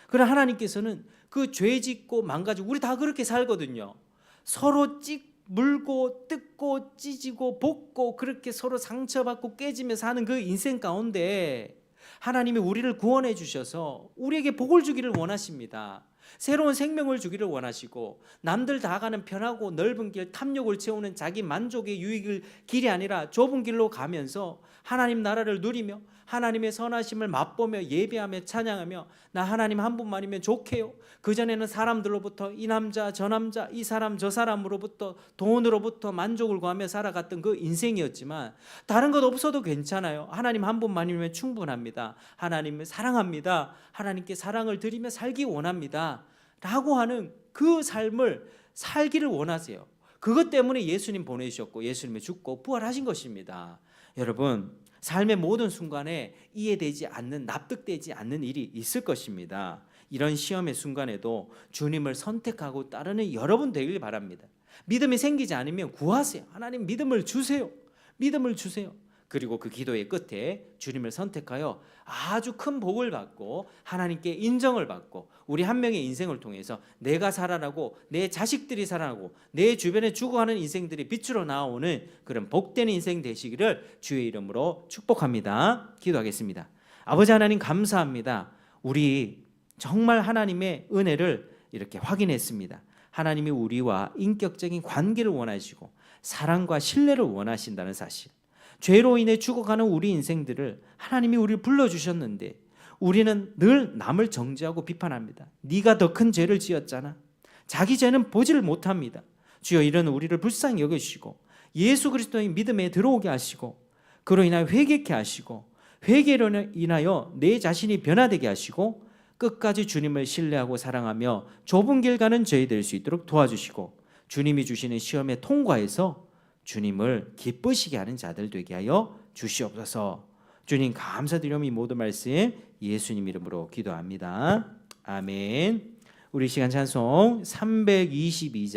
그러나 하나님께서는 그 죄 짓고 망가지고, 우리 다 그렇게 살거든요. 서로 물고 뜯고 찢고 볶고 그렇게 서로 상처받고 깨지며 사는 그 인생 가운데 하나님이 우리를 구원해 주셔서 우리에게 복을 주기를 원하십니다. 새로운 생명을 주기를 원하시고, 남들 다 가는 편하고 넓은 길, 탐욕을 채우는 자기 만족의 유익을 길이 아니라 좁은 길로 가면서 하나님 나라를 누리며 하나님의 선하심을 맛보며 예배하며 찬양하며, 나 하나님 한 분만이면 좋게요. 그전에는 사람들로부터 이 남자 저 남자, 이 사람 저 사람으로부터, 돈으로부터 만족을 구하며 살아갔던 그 인생이었지만, 다른 것 없어도 괜찮아요. 하나님 한 분만이면 충분합니다. 하나님을 사랑합니다. 하나님께 사랑을 드리며 살기 원합니다 라고 하는 그 삶을 살기를 원하세요. 그것 때문에 예수님 보내주셨고 예수님이 죽고 부활하신 것입니다. 여러분, 삶의 모든 순간에 이해되지 않는, 납득되지 않는 일이 있을 것입니다. 이런 시험의 순간에도 주님을 선택하고 따르는 여러분 되길 바랍니다. 믿음이 생기지 않으면 구하세요. 하나님 믿음을 주세요. 그리고 그 기도의 끝에 주님을 선택하여 아주 큰 복을 받고 하나님께 인정을 받고, 우리 한 명의 인생을 통해서 내가 살아나고 내 자식들이 살아나고 내 주변에 죽어가는 인생들이 빛으로 나오는 그런 복된 인생 되시기를 주의 이름으로 축복합니다. 기도하겠습니다. 아버지 하나님, 감사합니다. 우리 정말 하나님의 은혜를 이렇게 확인했습니다. 하나님이 우리와 인격적인 관계를 원하시고 사랑과 신뢰를 원하신다는 사실, 죄로 인해 죽어가는 우리 인생들을 하나님이 우리를 불러주셨는데 우리는 늘 남을 정죄하고 비판합니다. 네가 더 큰 죄를 지었잖아. 자기 죄는 보지를 못합니다. 주여, 이런 우리를 불쌍히 여겨주시고 예수 그리스도의 믿음에 들어오게 하시고 그로 인하여 회개케 하시고 회개로 인하여 내 자신이 변화되게 하시고 끝까지 주님을 신뢰하고 사랑하며 좁은 길 가는 저희 될 수 있도록 도와주시고 주님이 주시는 시험에 통과해서 주님을 기쁘시게 하는 자들 되게 하여 주시옵소서. 주님 감사드리며 이 모든 말씀 예수님 이름으로 기도합니다. 아멘. 우리 시간 찬송 322장